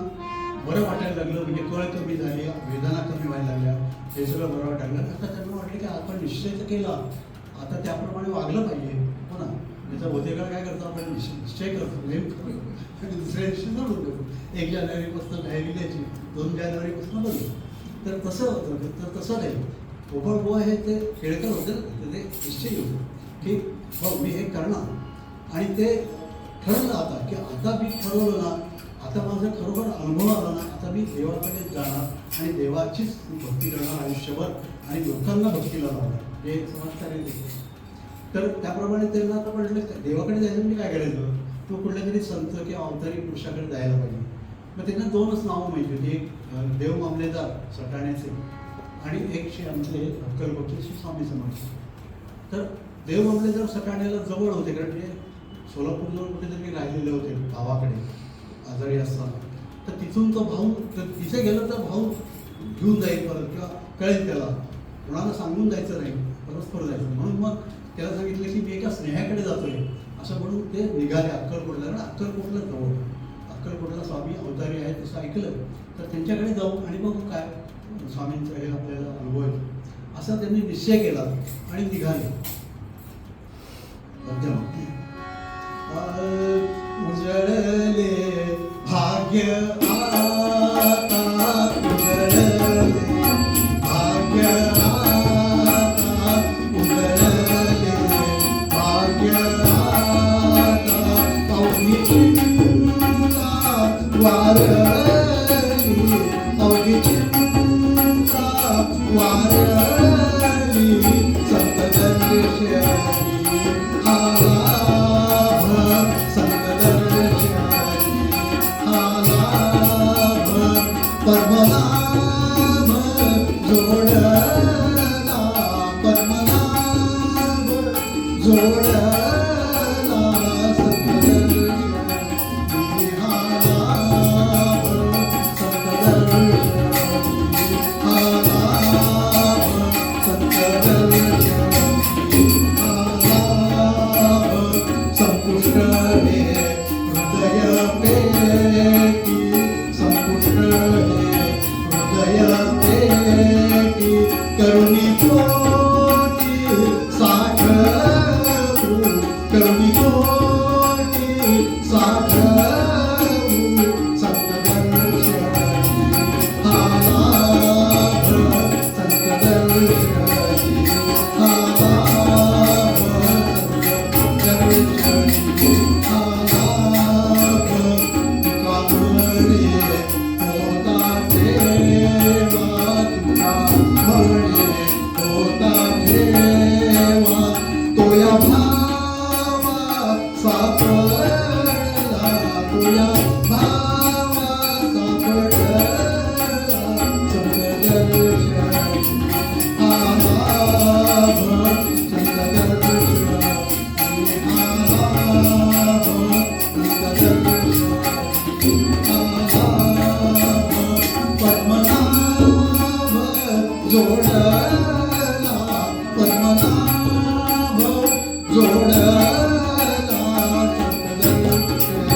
बरं वाटायला लागलं. म्हणजे कळ कमी झाली, वेदना कमी व्हायला लागल्या, हे सगळं बरं वाटायला लागलं. आता त्यांना वाटलं की आपण निश्चय तर केला, आता त्याप्रमाणे वागलं पाहिजे. हो ना, त्याचा बहुतेकाळ काय करतो आपण निश्चय करतो, नेम करतो आणि दुसऱ्या दिवशी जोडून देतो. 1 जानेवारीपासून तयारी द्यायची, 2 जानेवारीपासून बघू. तर तसं होतं. तर तसं नाही. गोपाळ बुवा हे ते केळकर होते, ते निश्चय होतं की हो मी हे करणार. आणि ते ठरवलं आता की आता मी ठरवलं ना, आता माझं खरोखर अनुभव आला ना, आता मी देवाकडे जाणार आणि देवाचीच भक्ती करणार आयुष्यभर आणि लोकांना भक्तीला लावणार, हे समाजकार्य देतो. तर त्याप्रमाणे त्यांना आता म्हटलं देवाकडे जायचं म्हणजे काय करायचं, तो कुठल्या तरी संत किंवा अवतारी पुरुषाकडे जायला पाहिजे. मग त्यांना दोनच नावं माहिती होती, एक देव मामलेदार सटाण्याचे आणि एक श्री आमचे अक्कलकोटचे श्री स्वामी समर्थ. तर देव मामलेदार सटाण्याला जवळ होते, कारण ते सोलापूरजवळ कुठेतरी राहिलेले होते गावाकडे आजारी असताना. तर तिथून तो भाऊ, तर तिथे गेलं तर भाऊ घेऊन जाईल परत किंवा कळेल त्याला, कोणाला सांगून जायचं नाही, परस्पर जायचं. म्हणून मग त्याला सांगितलं की मी एका स्नेहाकडे जातोय असं म्हणून ते निघाले अक्कलकोटला. कारण अक्कलकोटला जवळ, अक्कलकोटला स्वामी अवतारी आहेत असं ऐकलं तर त्यांच्याकडे जाऊ आणि बघू काय स्वामींचं हे आपल्याला अनुभव आहे असा त्यांनी निश्चय केला आणि निघाले. उजळले भाग्य आता, उजळले भाग्य आता, उजळले भाग्य आता, अवघी चिंता वारली, अवघी चिंता वारली, संत दर्शनी आला, संत दर्शनी आला, पद्मनाभ जोडला, पद्मनाभ जोडला, संत दर्शनी आला, संत दर्शनी आला, संत दर्शनी आला, संपुष्ट हे हृदय पेटी, संपुष्ट हे हृदय पेटी, करुणी कोटी साठवू, करुणी कोटी साठवू, संत दर्शनी आला, संत दर्शनी आला, संत दर्शनी आला, तुकामुळे होता ठेवा, तुकामुळे होता ठेवा, तो या भावा सापडला, तो या भावा सापडला, संत दर्शनी आला, संत दर्शनी आला, संत दर्शनी आला, पद्मनाभ जोडला, पद्मनाभ जोडला, संत दर्शनी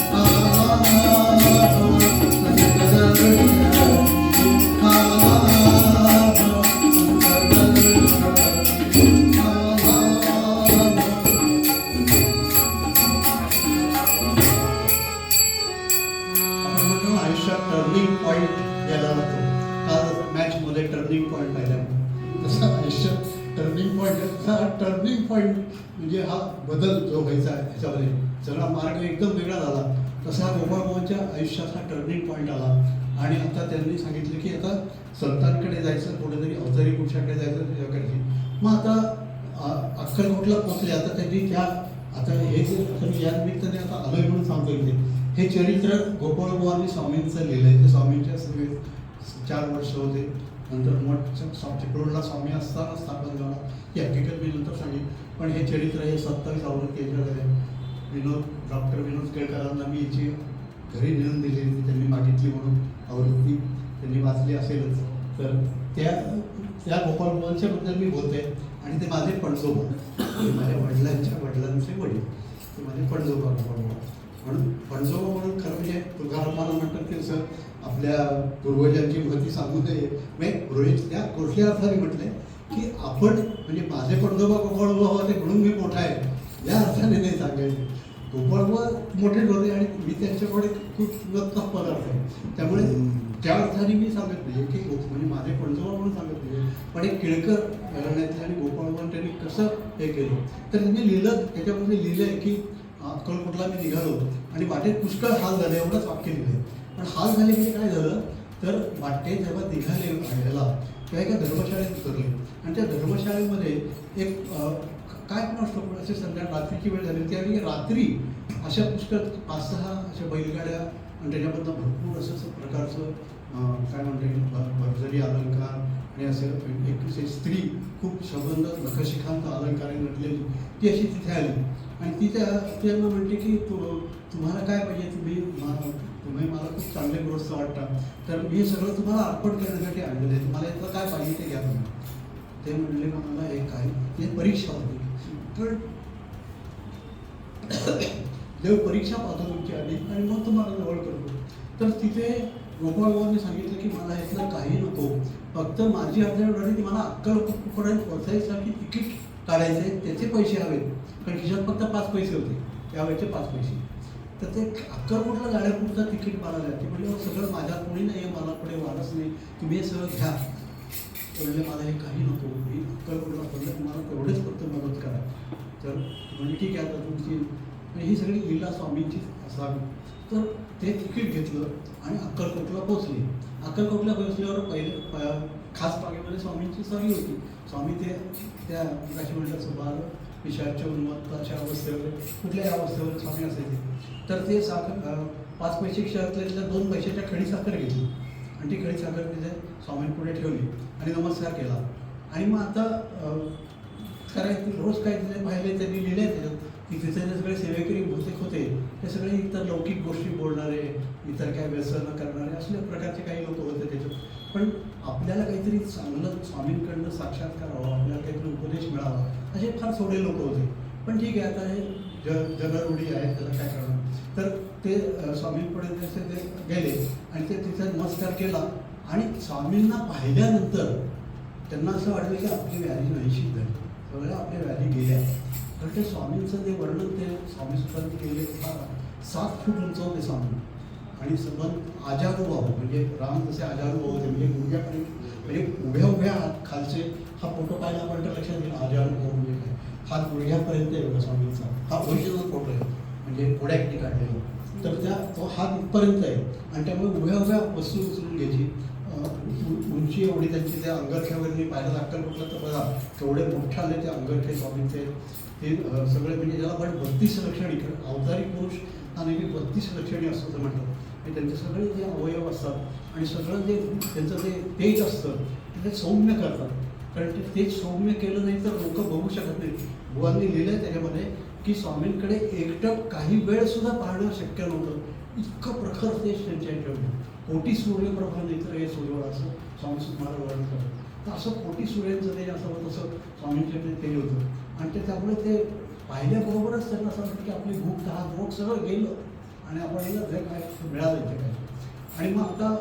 आला, संत दर्शनी आला, संत दर्शनी आला. आपण म्हणतो आयुष्यात टर्निंग पॉईंट यायला लागतो. काल मॅचमध्ये टर्निंग पॉईंट पाहिला, तसा आयुष्यात टर्निंग पॉईंट, हा टर्निंग पॉईंट म्हणजे हा बदल जो व्हायचा आहे ह्याच्यामध्ये सगळा मार्ग एकदम वेगळा झाला. तसा गोपाळभाऊंच्या आयुष्यात हा टर्निंग पॉईंट आला आणि आता त्यांनी सांगितलं की आता संतांकडे जायचं, कुठेतरी अवतारी पुरुषाकडे जायचं त्याच्याकडे. मग आता अक्कलकोटला पोचले. आता त्यांनी त्या आता हे जे आता मी या निमित्ताने आता आलोय म्हणून सांगतो इथे, हे चरित्र गोपाळभाऊंनी स्वामींचं लिहिलं आहे. ते स्वामींच्या सेवेत 4 वर्ष होते. नंतर मठ चिपळूणला स्वामी असताना स्थापन झाला, ही हकीकत मी नंतर सांगेन. पण हे चरित्र हे 27 आवृत्ती याच्याकडे आहे. डॉक्टर विनोद केळकरांना मी याची घरी नेऊन दिली होती, त्यांनी मागितली म्हणून आवृत्ती त्यांनी वाचली असेलच. तर त्या गोपाळभाऊंच्या बद्दल मी बोलते आणि ते माझे पणजोबा, माझ्या वडिलांच्या वडिलांचे वडील, ते माझे पणजोबा गोपाळभाऊ. म्हणून पणजोबा म्हणून खरं म्हणजे तुकारामाला म्हणतात की सर आपल्या पूर्वजांची महती सांगू नये. म्हणजे त्या कुठल्या अर्थाने म्हटलंय की आपण म्हणजे माझे पणजोबा गोपाळभाऊ होते म्हणून मी मोठा आहे, या अर्थाने नाही सांगायचे. गोपाळभाऊ मोठेच होते आणि मी त्यांच्याकडे खूप नक्कम पदार्थ आहे, त्यामुळे त्या अर्थाने मी सांगत नाही की म्हणजे माझे पणजोबा म्हणून सांगत नाही. पण एक केळकर घराण्यातले आणि गोपाळभाऊ त्यांनी कसं हे केलं तर त्यांनी लिहिलं, त्याच्यामध्ये लिहिलं आहे की अक्कलकोटला मी निघालो आणि वाटेत पुष्कळ हाल झाले, एवढंच वाक्य लिहिले. पण हाल झाले म्हणजे काय झालं तर वाटेत जेव्हा निघाले ह्याला तेव्हा एका धर्मशाळेत उतरले आणि त्या धर्मशाळेमध्ये एक काय पण असतो पण असे संध्याकाळ रात्रीची वेळ झाली त्यावेळी रात्री अशा पुष्कळ 5-6 अशा बैलगाड्या आणि त्याच्यामधनं भरपूर असं प्रकारचं काय म्हणता येईल भरजरी अलंकार आणि असं एक स्त्री खूप संबंध नखशिखांत अलंकाराने नटलेली ती अशी तिथे आली आणि ती त्यांना म्हणते की तुम्हाला काय पाहिजे, तुम्ही मला खूप चांगले गृहस्थ वाटता, तर मी हे सगळं तुम्हाला अर्पण करण्यासाठी आणलेलं आहे, तुम्हाला यातलं काय पाहिजे ते घ्या तुम्ही. ते म्हणले का मला हे काय, ते परीक्षा होती. तर देव परीक्षा पाहतो तुमची आधी आणि मग तुम्हाला जवळ करतो. तर तिथे गोपाळबाबांनी सांगितलं की मला यातलं काही नको, फक्त माझी अर्धवट मला अक्कलकोटपर्यंत पोहोचायसाठी तिकीट काढायचं आहे, त्याचे पैसे हवेत, कारण खिशात फक्त 5 पैसे होते त्यावेळेचे 5 पैसे. तर ते अक्कलकोटला जाण्यापुरतं तिकीट मला द्या. ते म्हणजे सगळं माझ्या कोणी नाही, मला पुढे वारस नाही, तुम्ही हे सगळं घ्या. म्हणजे मला हे काही नको, मी अक्कलकोटला पडलं, तुम्हाला तेवढेच फक्त मदत करा. तर म्हणजे ठीक आहे आता तुमची ही सगळी लीला स्वामींची असावी. तर ते तिकीट घेतलं आणि अक्कलकोटला पोचले. अक्कलकोटला पोचल्यावर पहिले खास बागेमध्ये स्वामींची स्वारी होती. स्वामी ते त्या कशी म्हणतात बाल विषयाच्या उन्मत्त अशा अवस्थेवर कुठल्याही अवस्थेवर स्वामी असायचे. तर ते 5 पैसे क्षणातल्या 2 पैशाच्या खडी साखर घेतली आणि ती खडी साखर तिथे स्वामींपुढे ठेवली आणि नमस्कार केला. आणि मग आता करायचं रोज काय तिथे पाहिले त्यांनी लिहिले त्याच्यात की तिथे जे सगळे सेवेकरी बहुतेक होते ते सगळे इतर लौकिक गोष्टी बोलणारे, इतर काय व्यसन करणारे असल्या प्रकारचे काही लोक होते त्याच्यात. पण आपल्याला काहीतरी चांगलं स्वामींकडनं साक्षात्कार व्हावा, आपल्याला काहीतरी उपदेश मिळावा असे फार थोडे लोक होते. पण ठीक आहे आता हे जगरूढी आहे, त्याला काय करणार. तर ते स्वामींपुढे ते गेले आणि ते तिथे नमस्कार केला आणि स्वामींना पाहिल्यानंतर त्यांना असं वाटलं की आपली व्याधी नाहीशी झाली, सगळ्या आपल्या व्याधी गेल्या. तर ते स्वामींचं ते वर्णन ते स्वामीसुद्धांनी केले फार 7 फूट उंच होते स्वामी आणि संबंध आजारूभाऊ म्हणजे राम जसे आजारूभाऊ होते म्हणजे गुडघ्यापर्यंत म्हणजे उभ्या हात खालचे हा फोटो पाहिला आपण तर लक्षात येईल आजारूभाऊ म्हणजे काय. हात गुडघ्यापर्यंत आहे बघा स्वामींचा, हा ओरिजिनल फोटो आहे म्हणजे पुढ्याकडे काढलेला. तर तो हात इथपर्यंत आहे आणि त्यामुळे उभ्या वस्तू उचलून घ्यायची. उंची एवढी त्यांची त्या अंगरख्यावरनी पाहिलं अक्कलकोटला तर बघा केवढे मोठे आले ते अंगरखे स्वामींचे. ते सगळे म्हणजे ज्याला आपण 32 लक्षणी अवतारी पुरुष हा नेहमी 32 लक्षणी असतो असं म्हणतात. आणि त्यांचे सगळे जे अवयव असतात आणि सगळं जे त्यांचं जे तेज असतं ते सौम्य करतात. कारण ते तेज सौम्य केलं नाही तर लोक बघू शकत नाही. बुवांनी लिहिलं त्याच्यामध्ये की स्वामींकडे एकटं काही वेळसुद्धा पाहणं शक्य नव्हतं, इतकं प्रखर तेज त्यांच्या ह्याच्यामध्ये. कोटी सूर्यप्रभा नेत्र हे सूर्यवर असं स्वामी महाराज वर्णन करतात. तर असं कोटी सूर्यांचं तेज असं होतं तसं स्वामींच्याकडे तेज होतं. आणि ते त्यामुळे ते पाहिल्याबरोबरच त्यांना असं वाटतं की आपली भूक तहान रोग सगळं गेलं आणि आपण याला जे काय मिळालं इथे काय. आणि मग आता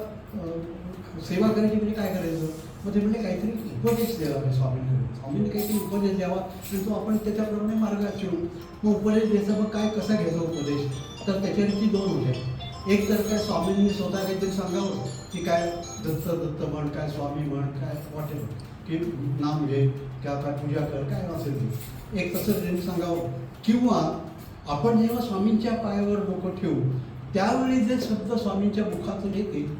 सेवा करायची म्हणजे काय करायचं, मग ते म्हणजे काहीतरी उपदेश द्यावा स्वामींकडे. स्वामींनी काहीतरी उपदेश द्यावा आणि तो आपण त्याच्याप्रमाणे मार्गात ठेवू. मग उपदेश द्यायचा मग काय कसा घ्यायचा उपदेश, तर त्याच्या रीती 2 होत्या. एक तर काय स्वामींनी स्वतः काहीतरी सांगावं की काय दत्त म्हण, काय स्वामी म्हण, काय वाटेल की नाम घे किंवा काय पूजा कर काय असेल ते. एक तसं त्यांनी सांगावं किंवा आपण जेव्हा स्वामींच्या पायावर डोकं ठेवू त्यावेळी जे शब्द स्वामींच्या मुखातून येतील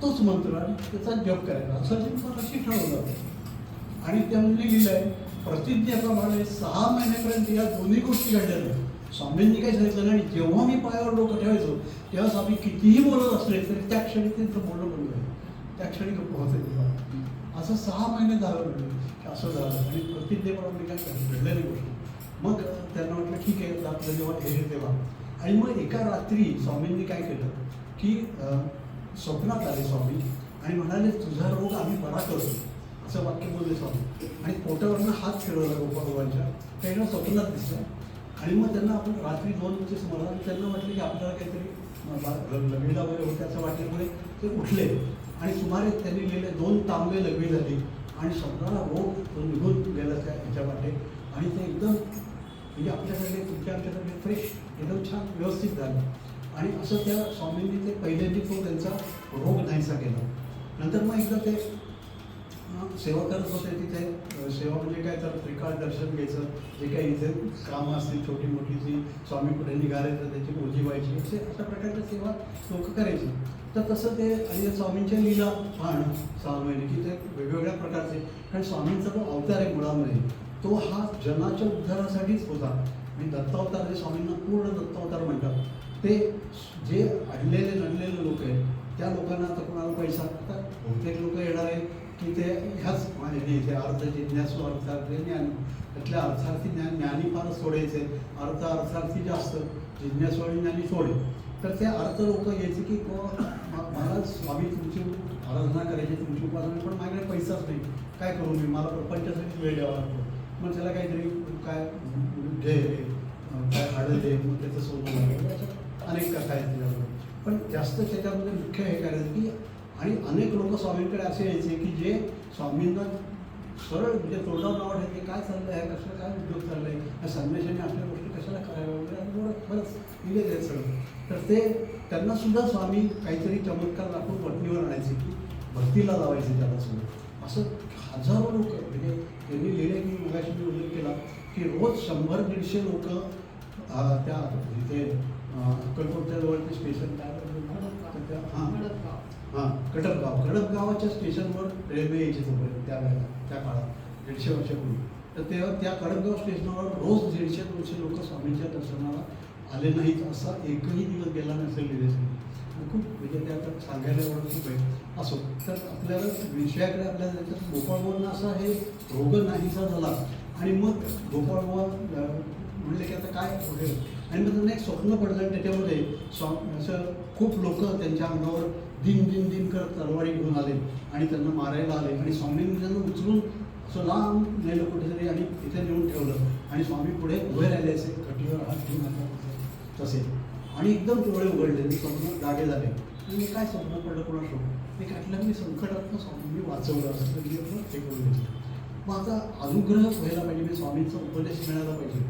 तोच मंत्र आणि त्याचा जप करायचा असं जे मला अशी ठरवलं होतं. आणि त्यामध्ये लिहिलं आहे प्रतिज्ञेप्रमाणे 6 महिन्यापर्यंत या दोन्ही गोष्टी घडलेल्या. स्वामींनी काय सांगितलं आणि जेव्हा मी पायावर डोकं ठेवायचो तेव्हा स्वामी कितीही बोलत असले तरी त्या क्षणी त्यांचं बोलणं बंद झालं, त्या क्षणी गप्प होते. असं 6 महिने झालं असं झालं आणि प्रतिज्ञेप्रमाणे काय घडलेली गोष्ट. मग त्यांना म्हटलं ठीक आहे आपलं जेव्हा हे तेव्हा. आणि मग एका रात्री स्वामींनी काय केलं की स्वप्नात आले स्वामी आणि म्हणाले तुझा रोग आम्ही बरा करतो असं वाक्य बोलले स्वामी. आणि पोटावरनं हात फिरवला गोपाळबाबांच्या, त्यांना स्वप्नात दिसलं. आणि मग त्यांना आपण रात्री 2 सुमारास त्यांना वाटलं की आपल्याला काहीतरी लघवीला वगैरे होते असं वाटल्यामुळे ते उठले आणि सुमारे त्यांनी लिहिले 2 तांबे लघवी झाली आणि सगळा रोग तो निघून गेला त्या ह्याच्या वाटे. आणि ते एकदम म्हणजे आपल्याकडे आमच्याकडे फ्रेश एकदम छान व्यवस्थित झालं. आणि असं त्या स्वामींनी ते पहिल्यांदा तो त्यांचा रोग नाहीसा केला. नंतर मग एकदा ते सेवा करत होते तिथे. सेवा म्हणजे काय तर त्रिकाळ दर्शन घ्यायचं, जे काही इथे कामं असतील छोटी मोठी ती स्वामी कुठे निघाले तर त्याची ओझी व्हायची, अशा प्रकारच्या सेवा लोक करायची. तर तसं ते आणि स्वामींच्या लीला पाहणं 6 महिने की ते वेगवेगळ्या प्रकारचे, कारण स्वामींचा जो अवतार आहे मुळामध्ये तो हा जनाच्या उद्धारासाठीच होता. आणि दत्तावतार जे स्वामींना पूर्ण दत्तावतार म्हणतात, ते जे अडलेले नडलेले लोक आहेत त्या लोकांना आता कोणाला पैसा, आता बहुतेक लोक येणार आहे की ते ह्याच म्हणजे इथे अर्थ जिज्ञासू अर्थार्थी ज्ञान, त्यातल्या अर्थार्थी ज्ञानी फारच सोडायचे, अर्थार्थी जास्त, जिज्ञासू आणि ज्ञानी थोडे. तर ते अर्थ लोक यायचे की मला स्वामी तुमची आराधना करायची, तुमची उपासना, पण माझ्याकडे पैसाच नाही, काय करू मी, मला प्रपंचासाठी वेळ द्यावा लागतो. मग त्याला काहीतरी काय घे, काय हाडं दे, मग त्याचं सोनं लागेल, अशा अनेक कथा आहेत त्याच्याबरोबर. पण जास्त त्याच्यामध्ये मुख्य हे करायचं की, आणि अनेक लोक स्वामींकडे असे यायचे की जे स्वामींना सरळ म्हणजे तोंडावर नाव ठेवते, काय चाललं आहे, कसं काय उद्योग चाललं आहे, या संदेशाने आपल्या गोष्टी कशाला करायला वगैरे, आणि बरंच दिले आहेत सगळं. तर ते त्यांनासुद्धा स्वामी काहीतरी चमत्कार दाखवून वटणीवर आणायचे की भक्तीला लावायचे त्यालासुद्धा. असं हजारो लोक म्हणजे त्यांनी लिहिले की मगाशी मी उल्लेख केला की रोज 100-150 लोक त्या इथे अक्कलकोटच्या जवळचे स्टेशन काय कडपगावाच्या स्टेशनवर रेल्वे यायची तोपर्यंत त्यावेळेला, त्या काळात 150 वर्षापूर्वी. तर तेव्हा त्या कडपगाव स्टेशनवर रोज 150-200 लोक स्वामींच्या दर्शनाला आले नाहीत असा एकही दिवस गेला नसेल लिहिण्यासाठी. खूप म्हणजे ते आता सांगायला एवढं खूप आहे. असो, तर आपल्याला विषयाकडे आपल्याला त्याच्यात गोपाळबाबांना असा हे रोग नाहीसा झाला आणि मग गोपाळबाबा म्हणले की आता काय होईल, आणि मग त्यांना एक स्वप्न पडलं आणि त्याच्यामध्ये असं खूप लोक त्यांच्या अंगावर दिन करत तलवारी घेऊन आले आणि त्यांना मारायला आले, आणि स्वामींनी त्यांना उचलून असं लांब नेलं कुठेतरी आणि तिथे नेऊन ठेवलं, आणि स्वामी पुढे उभे राहिले असे कटीवर हात ठेवून आता तसे, आणि एकदम डोळे उघडले, मी स्वप्न जागे झाले. आणि मी काय स्वप्न पडलं कोणासो, एक आटलं मी संकटातनं स्वामींनी वाचवलं असं तर मी हे करून घेतलं. मग आता अनुग्रह व्हायला पाहिजे, मी स्वामींचा उपदेश मिळायला पाहिजे,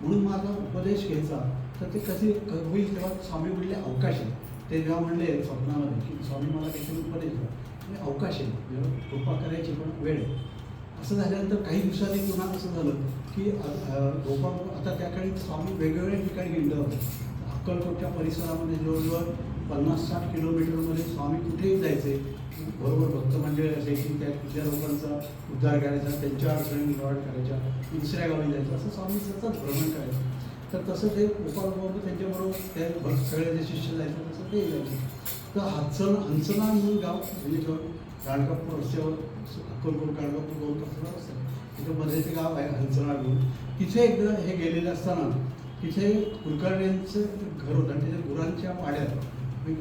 म्हणून माझा उपदेश घ्यायचा. तर ते कसे होईल तेव्हा स्वामी म्हणले अवकाश आहे. ते जेव्हा म्हणले स्वप्नामध्ये की स्वामी मला काहीतरी उपदेश द्या, म्हणजे अवकाश आहे, कृपा करायची पण वेळ आहे. असं झाल्यानंतर काही दिवसांनी पुन्हा असं झालं की गोपाळ आता त्या काळी स्वामी वेगवेगळ्या ठिकाणी गेले होते. अक्कलकोटच्या परिसरामध्ये जवळजवळ 50-60 किलोमीटरमध्ये स्वामी कुठेही जायचे, बरोबर भक्त मंडळी असायची, त्या तिथल्या लोकांचा उद्धार करायचा, त्यांच्या अडचणी निवारण करायच्या, दुसऱ्या गावी जायचं, असं स्वामी सतत भ्रमण करायचं. तर तसं ते गोपाळबाबा त्यांच्याबरोबर ते भक्त सगळे जे शिष्य जायचं तसं ते जायचे. तर हंसना म्हणून गाव म्हणजे गाणगापूर रस्त्यावर अक्कलकोट गाणगापूर गौत रस्ता तिथं मध्ये ते गाव आहे हंसना म्हणून. तिथे एकदा हे गेलेले असताना तिथे कुलकर्ण्यांचं घर होतं आणि तिथे गुरांच्या वाड्यात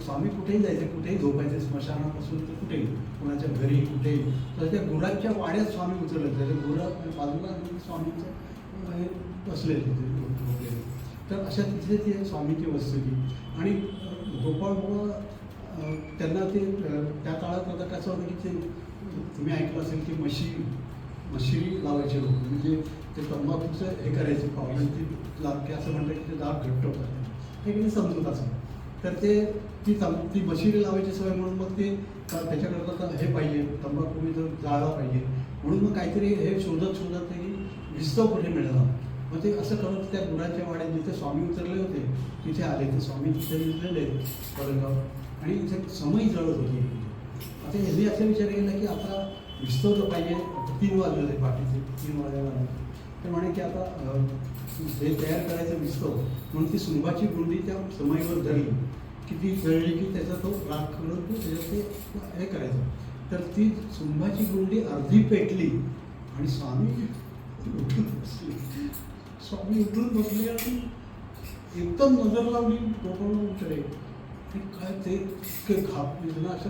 स्वामी कुठेही जायचे, कुठेही झोपायचे, स्मशानापासून तर कुठेही, कुणाच्या घरी कुठेही. तर त्या गुरांच्या वाड्यात स्वामी उतरले, त्याचे गुरं बाजूला स्वामींचं हे बसले तिथे झोपलेले. तर अशा तिथे ती स्वामीची वस्तू ती. आणि गोपाळबाबा त्यांना ते त्या काळात आता कसं होतं की ते तुम्ही ऐकलं असेल की मशिरी लावायचे लोक, म्हणजे ते तंबाखूचं हे करायचे पावलं ती लागते असं म्हणतात की ते दाब घट्ट होतात, हे किती समजूत असं. तर ती मशिरी लावायची सवय म्हणून मग ते त्याच्याकरता हे पाहिजे, तंबाखू मी जर जाळला पाहिजे म्हणून मग काहीतरी हे शोधत ते की विस्तव कुठे मिळाला. मग ते असं करत त्या गुरांच्या वाड्यात जिथे स्वामी उतरले होते तिथे आले. ते स्वामी तिथे उतरले परगाव आणि इथे समय जळत होती. आता यांनी असा विचार केला की आता विस्तवलं पाहिजे. 3 वाजले पाठीचे 3 वाजायला आले. ते म्हणे की आता हे तयार करायचं विस्तव म्हणून ती सुंभाची गुंडी त्या समईवर धरली की ती जळली की त्याचा तो राग करून तो त्याच्यात ते हे करायचं. तर ती सुंभाची गुंडी अर्धी पेटली आणि स्वामी उठून बसले. स्वामी उठून बसले आणि एकदम नजर लावली गोपाळबाबांकडे. काय ते घाप ना असं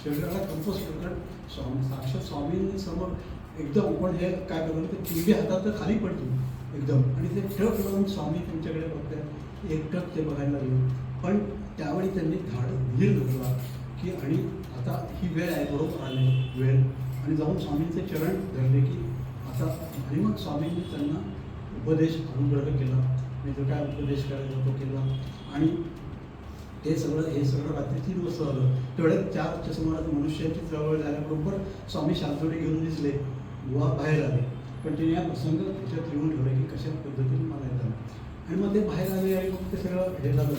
शरीराला कंपस कारण साक्षात स्वामींनी समोर एकदम पण हे काय बघलं ते चिंबी हातात तर खाली पडतो एकदम आणि ते टक लावून स्वामी त्यांच्याकडे बघतात. एकटक ते बघायला लागले. पण त्यावेळी त्यांनी धीर धरला की आणि आता ही वेळ आहे, बरोबर आले वेळ, आणि जाऊन स्वामींचे चरण धरले की आता. आणि मग स्वामींनी त्यांना उपदेश अनुग्रह केला, म्हणजे जो काय उपदेश करायचा तो केला. आणि हे सगळं रात्री 3 वाजता झालं. तेवढ्यात 4च्या सुमारास मनुष्याची चळवळ झाल्याबरोबर स्वामी शांतोडे घेऊन दिसले, बुवा बाहेर आले. पण तिने या प्रसंग त्याच्यात लिहून ठेवले की कशा पद्धतीने मला येतात. आणि मग ते बाहेर आले आणि मग ते सगळं हे झालं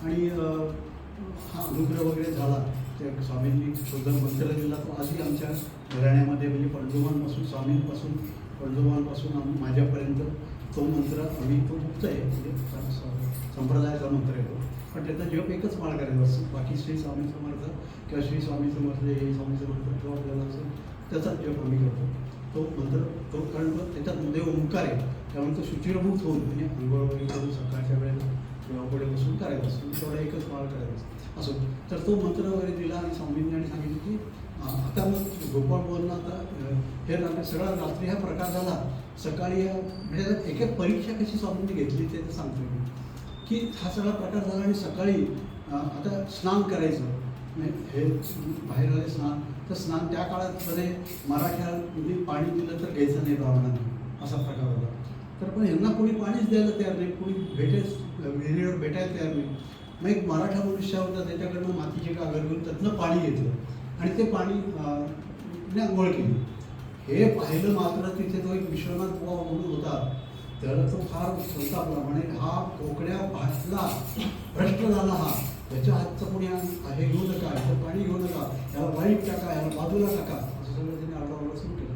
आणि हा अनुग्रह वगैरे झाला. त्या स्वामींनी शोधन मंत्र दिला तो आधी आमच्या घराण्यामध्ये म्हणजे स्वामींपासून पणजोबांपासून माझ्यापर्यंत तो मंत्र आम्ही तो मुक्त आहे म्हणजे संप्रदायाचा मंत्र आहे तो. पण त्याचा जप एकच माळ करायचा असतो. बाकी श्री स्वामी समर्थ किंवा श्री स्वामी समर्थ हे स्वामी समर्थ किंवा आपल्याला असेल त्याचाच जप आम्ही करतो. तो मंत्र तो कारण त्याच्यात मध्ये ओंकार आहे त्यामुळे तो शुचिरभूत होऊन म्हणजे अंघोळ वगैरे करून सकाळच्या वेळेला देवापुढे बसून करायचा असतो. तेवढा एकच माळ करायचा असो. तर तो मंत्र वगैरे दिला आणि स्वामींनी आणि सांगितलं की आता मग गोपाळ बोलणं आता हे सगळा रात्री हा प्रकार झाला. सकाळी म्हणजे एक एक परीक्षा कशी स्वामींनी घेतली ते सांगतो मी की हा सगळा प्रकार झाला आणि सकाळी आता स्नान करायचं हे बाहेर आले स्नान तर स्नान त्या काळात मध्ये मराठ्यामध्ये पाणी दिलं तर घ्यायचं नाही ब्राह्मणांनी असा प्रकार होता. तर पण यांना कोणी पाणीच द्यायला तयार नाही, कोणी विहिरीवर भेटायला तयार नाही. मग एक मराठा मनुष्य होता त्याच्याकडनं मातीचे कागर घेऊन त्यातनं पाणी घेतलं आणि ते पाणी आंघोळ केली. हे पाहिलं मात्र तिथे तो एक विश्वनाथ बुवा म्हणून होता त्याला तो फार संतापला. म्हणे हा कोकण्या भाषला भ्रष्ट झाला हा, याच्या हातचं कोणी हे घेऊ नका, याचं पाणी घेऊ नका, याला वाईट टाका, याला बाजूला टाका असं सगळं त्यांनी आरडाओरडा सुरू केलं.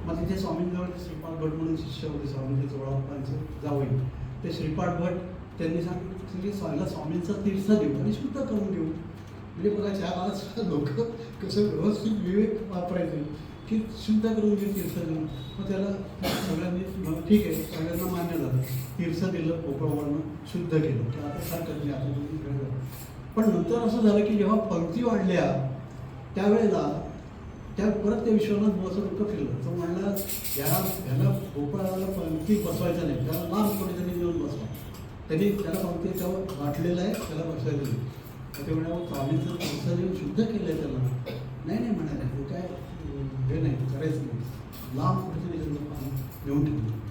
मग तिथे स्वामींजवळ श्रीपाद भट म्हणून शिष्य होते स्वामींचे चोळाप्पांचे जावई. ते श्रीपाद भट त्यांनी सांगितलं की स्वामींचा तीर्थ देऊ आणि शुद्ध करून देऊ. म्हणजे बघा त्या काळात लोक कसं व्यवस्थित विवेक वापरायचे की शुद्ध करून घेऊ तीर्थ देऊन. मग त्याला सगळ्यांनी ठीक आहे सगळ्यांना मान्य झालं, तीर्थ दिलं, कोपरावरनं शुद्ध केलं की आता सारखं नाही आता तुम्ही कळलं. पण नंतर असं झालं की जेव्हा पंक्ती वाढल्या त्यावेळेला त्या परत ते विश्वनाथ बुवाचं डोकं फिरलं. तो म्हणला ह्याला गोपाळाला पंक्ती बसवायचं नाही, त्याला लांब कोणीतरी नेऊन बसवा. त्यांनी त्याला पंक्ती त्यावर वाटलेलं आहे त्याला बसवायचं नाही. ते म्हणावं स्वामींचं तीर्थ देऊन शुद्ध केलं आहे त्याला. नाही म्हणाले ते काय हे नाही करायचं नाही, लांब कुठेतरी त्यांचं पाणी नेऊन ठेवलं.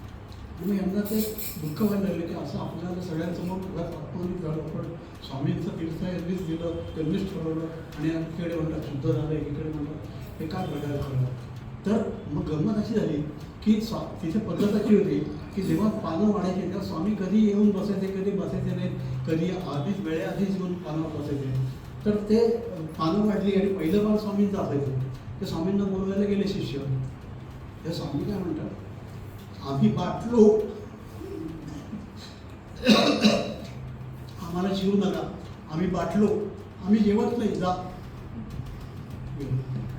आणि मग यांना ते दुःख व्हायला लागले की असं आपल्याला सगळ्यांसमोर उगाच अपमानित झालं. पण स्वामींचं तीर्थ यांनीच दिलं, त्यांनीच ठरवलं आणि एकीकडे म्हणतात शुद्ध झालं, एकीकडे म्हणतात हे काय बघायला झालं. तर मग गंमत अशी झाली की तिथे पद्धत अशी होती की जेव्हा पानं वाढायचे तेव्हा स्वामी कधी येऊन बसायचे, कधी बसायचे नाहीत, कधी आधीच वेळेआधीच येऊन पानावर बसायचे. तर ते पानं वाढली आणि पहिलं पान स्वामींचं असायचं. ते स्वामींना बोलवायला गेले शिष्य. ते स्वामी काय म्हणतात, आम्ही बाटलो, आम्हाला शिवू नका, आम्ही बाटलो, आम्ही जेवत नाही, जा.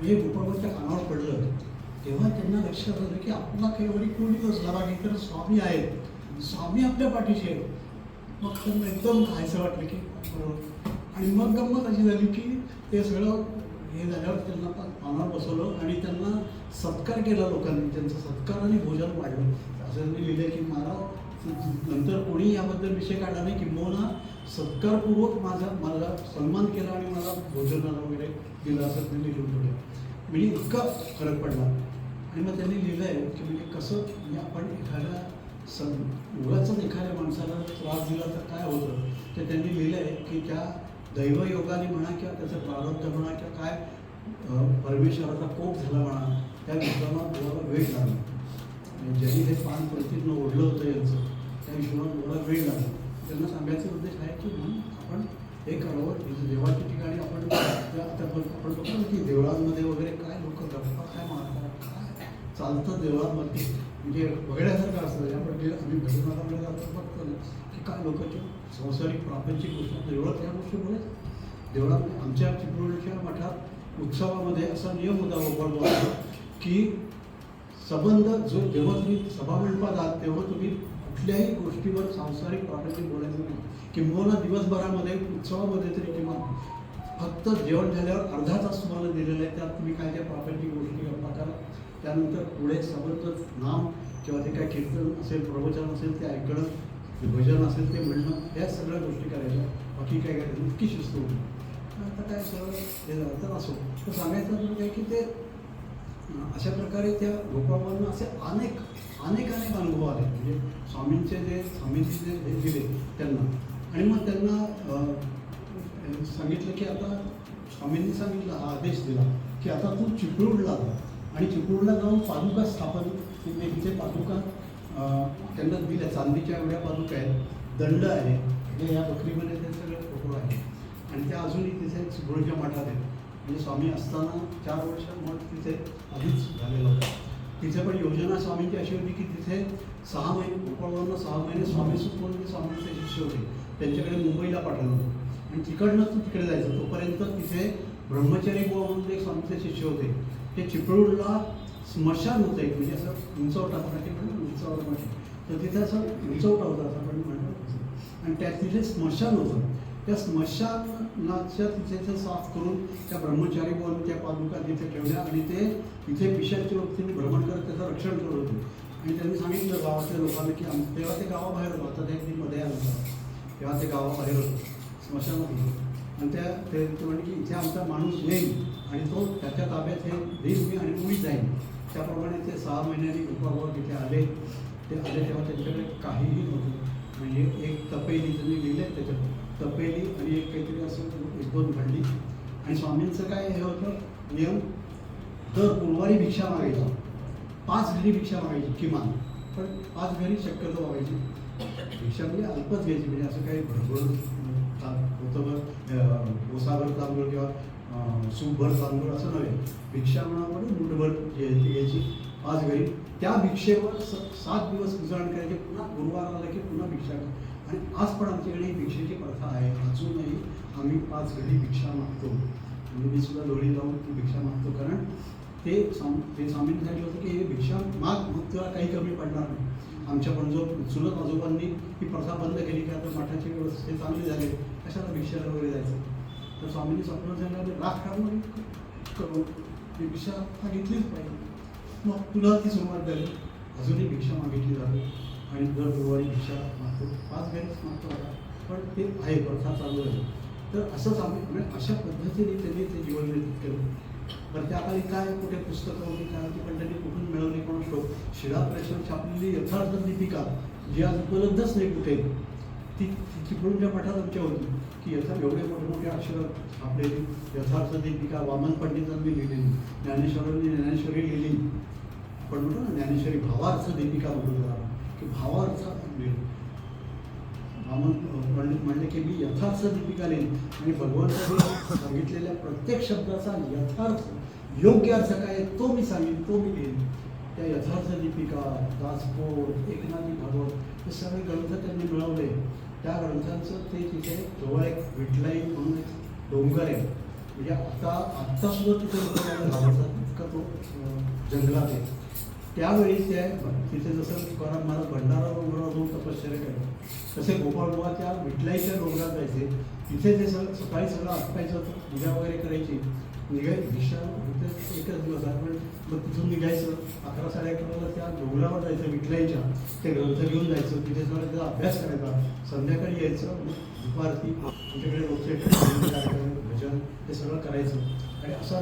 हे गोपाळच्या कानावर पडलं तेव्हा त्यांना लक्षात आलं की आपला केवढी कोणी बसला बाकी तर स्वामी आहेत, स्वामी आपल्या पाठीशी आहेत. मग त्यांना एकदम खायचं वाटलं की बरोबर. आणि मग गंमत अशी झाली की ते सगळं हे झाल्यावर त्यांना पानावर बसवलं आणि त्यांना सत्कार केला लोकांनी. त्यांचा सत्कार आणि भोजन वाढलं. असं त्यांनी लिहिलं की मला नंतर कोणी याबद्दल विषय काढला नाही, किंबहुना सत्कारपूर्वक मला सन्मान केला आणि मला भोजनाला वगैरे दिलं असं त्यांनी लिहून ठेवलं. म्हणजे इतका फरक पडला. आणि मग त्यांनी लिहिलं आहे की म्हणजे कसं म्हणजे आपण एखाद्या उगाचच एखाद्या माणसाला त्रास दिला तर काय होतं ते त्यांनी लिहिलं आहे की त्या दैवयोगाने म्हणा किंवा त्याचं प्रारब्ध म्हणा किंवा काय परमेश्वराचा कोप झाला म्हणा त्या विश्वनाथ बुवाला वेळ लागला. ज्यांनी हे पान प्रतिज्ञ ओढलं होतं यांचं त्या विश्वनाथ बुवाला वेळ लागला. त्यांना सांगायचा उद्देश आहे की म्हणून आपण हे करावं. देवाच्या ठिकाणी आपण आता आपण बघतो की देवळांमध्ये वगैरे काय लोक गप्पा काय मारतात, काय चालतं देवळांमध्ये म्हणजे बघण्यासारखं असतं. आपण आम्ही भजनाला जातो बघतो ना की काय लोकांची संसारिक प्रापंचिक गोष्टी देवळात या गोष्टी बोलत. देवळात आमच्या चिपळूणच्या मठात उत्सवामध्ये असा नियम होता गोपाळ की संबंध जो जेव्हा तुम्ही सभामंडपात आहात तेव्हा तुम्ही कुठल्याही गोष्टीवर सांसारिक प्रापंचिक बोलायचं नाही. किंबहुना दिवसभरामध्ये उत्सवामध्ये तरी किंवा फक्त जेवण झाल्यावर अर्धा तास तुम्हाला दिलेला आहे, त्यात तुम्ही काय त्या प्रापंचिक गोष्टी गप्पा करा. त्यानंतर पुढे संबंध नाम किंवा ते काय कीर्तन असेल, प्रवचन असेल ते ऐकणं, भजन असेल ते म्हणणं, या सगळ्या गोष्टी करायच्या. बाकी काय करायचं इतकी शिस्त होती. आता काय सगळं हे झालं तर असो तर सांगायचं म्हणजे काय की ते अशा प्रकारे त्या गोपाळांना असे अनेक अनुभव आले. म्हणजे स्वामींचे जे हे दिले त्यांना. आणि मग त्यांना सांगितलं की आता स्वामींनी सांगितलं, हा आदेश दिला की आता तू चिपळूणला जा आणि चिपळूणला जाऊन पादुका स्थापन, तिथे पादुका त्यांना दिल्या, चांदीच्या एवढ्या पादुका आहेत, दंड आहे, म्हणजे या बकरीमध्ये ते सगळे फोटो आहे आणि त्या अजूनही तिथे चिपळूणच्या मठात आहेत. म्हणजे स्वामी असताना 4 वर्ष मठ तिथे आधीच झालेलं होतं. तिथे पण योजना स्वामींची अशी होती की तिथे 6 महिने गोपाळवरनं 6 महिने स्वामी सुखवंत स्वामींचे शिष्य होते, त्यांच्याकडे मुंबईला पाठवलं होतं आणि तिकडनं तू तिकडे जायचं. तोपर्यंत तिथे ब्रह्मचारी बुवा म्हणून एक स्वामींचे शिष्य होते, ते चिपळूणला स्मशान होतं एक, म्हणजे असं उंचवटा म्हणून उंचावर म्हणजे, तर तिथे असं उंचवटा होता असं आपण म्हणतो आणि त्या तिथे स्मशान होतं. त्या स्मशानाच्या तिथे साफ करून त्या ब्रह्मचारी बुवांनी त्या पादुका तिथे ठेवल्या आणि ते तिथे पिशाच्या वक्तीने भ्रमण करत त्याचं रक्षण करत होते. आणि त्यांनी सांगितलं गावातल्या लोकांना की तेव्हा ते गावाबाहेर होतं, आता ते अगदी मध्ये आलं होतं, तेव्हा ते गावाबाहेर होतं, स्मशानात होतं. आणि ते म्हणजे की इथे आमचा माणूस येईल आणि तो त्याच्या ताब्यात हे देईल मी आणि मुळी जाईल. त्याप्रमाणे ते 6 महिन्यांनी गोपाळबाबा तिथे आले. ते आले तेव्हा त्यांच्याकडे काहीही नव्हतं, म्हणजे एक तपेली त्यांनी लिहिले, त्याच्यात तपेली आणि एक काहीतरी असं 1-2 भांडी. आणि स्वामींचं काय हे होतं नियम, दर गुरुवारी भिक्षा मागायची, 5 घरी भिक्षा मागायची किमान, पण 5 घरी शक्यतो मागायची भिक्षा, म्हणजे अल्पच घ्यायची, म्हणजे असं काही भरभर होतं ओसाभर तांदूळ किंवा सूपभर तांदूळ असं नव्हे, भिक्षा म्हणामध्ये मुठभर घ्यायची 5 घरी. त्या भिक्षेवर 7 दिवस गुजारण करायचे, पुन्हा गुरुवार आला की पुन्हा भिक्षा. आणि आज पण आमच्याकडे ही भिक्षेची प्रथा आहे, अजूनही आम्ही 5 घरी भिक्षा मागतो. म्हणजे मी सुद्धा लोळी लावून ती भिक्षा मागतो, कारण ते स्वामींसाठी होतं की हे भिक्षा माग, मग तुला काही कमी पडणार नाही. आमच्या पण जो चुलत आजोबांनी ही प्रथा बंद केली की आता मठाची व्यवस्था चांगली झाली, कशाला भिक्षाला वगैरे जायचं. तर स्वामींनी स्वप्न झाल्यावर राख काढून करून ही भिक्षा मागितलीच पाहिजे. मग तुला ती सुरुवात झाली, अजूनही भिक्षा मागितली जाते आणि दर गुरुवारी भिक्षा मागतो, 5 घरीच मागतो आता, पण ते आहे, प्रथा चालू आहे. तर असंच आम्ही म्हणजे अशा पद्धतीने त्यांनी ते जीवन व्यतीत केलं. पण त्या काळी काय कुठे पुस्तकं होती काय होती, पण त्यांनी कुठून मिळवली कोण शोध. शिला प्रेसवर छापलेली यथार्थ दीपिका जी आज उपलब्धच नाही कुठे, ती चिपळूणच्या मठात आमच्या होती की एवढे मोठे अक्षर छापलेली यथार्थ दीपिका वामन पंडितांनी लिहिलेली, ज्ञानेश्वरांनी ज्ञानेश्वरी लिहिली, पण म्हणतो ना ज्ञानेश्वरी भावार्थ दीपिका म्हणतो की भावार्थ वामन पंडित म्हणले की मी यथार्थ दीपिका लिहिली आणि भगवंतांनी सांगितलेल्या प्रत्येक शब्दाचा यथार्थ योग्य अर्थ काय तो मी सांगेन, तो मी लिहिन. त्या यथार्थ दीपिका, दासबोध, एकनाथी भागवत हे सगळे ग्रंथ त्यांनी मिळवले. त्या ग्रंथांचं ते तिथे जवळ एक विठलाई म्हणून एक डोंगर आहे, म्हणजे आत्ता सुद्धा तिथे आवडतात इतका तो जंगलात आहे. त्यावेळी त्या तिथे जसं तुकाराम महाराज भंडारा डोंगरावर जाऊन तपश्चर्या करायचे, तसे गोपाळबुवा त्या विठलाईच्या डोंगरात जायचे. तिथे ते सकाळी सगळं आटपायचं होतं, पूजा वगैरे करायची, भिक्षा तिथे एकच दिवस आहे, पण मग तिथून निघायचं 11-11:30 त्या डोंगरावर जायचं विठलाईच्या, ते ग्रंथ घेऊन जायचं, तिथे सगळं त्याचा अभ्यास करायचा, संध्याकाळी यायचं, दुपारती आमच्याकडे रोजचे कार्यक्रम भजन हे सगळं करायचं. आणि असा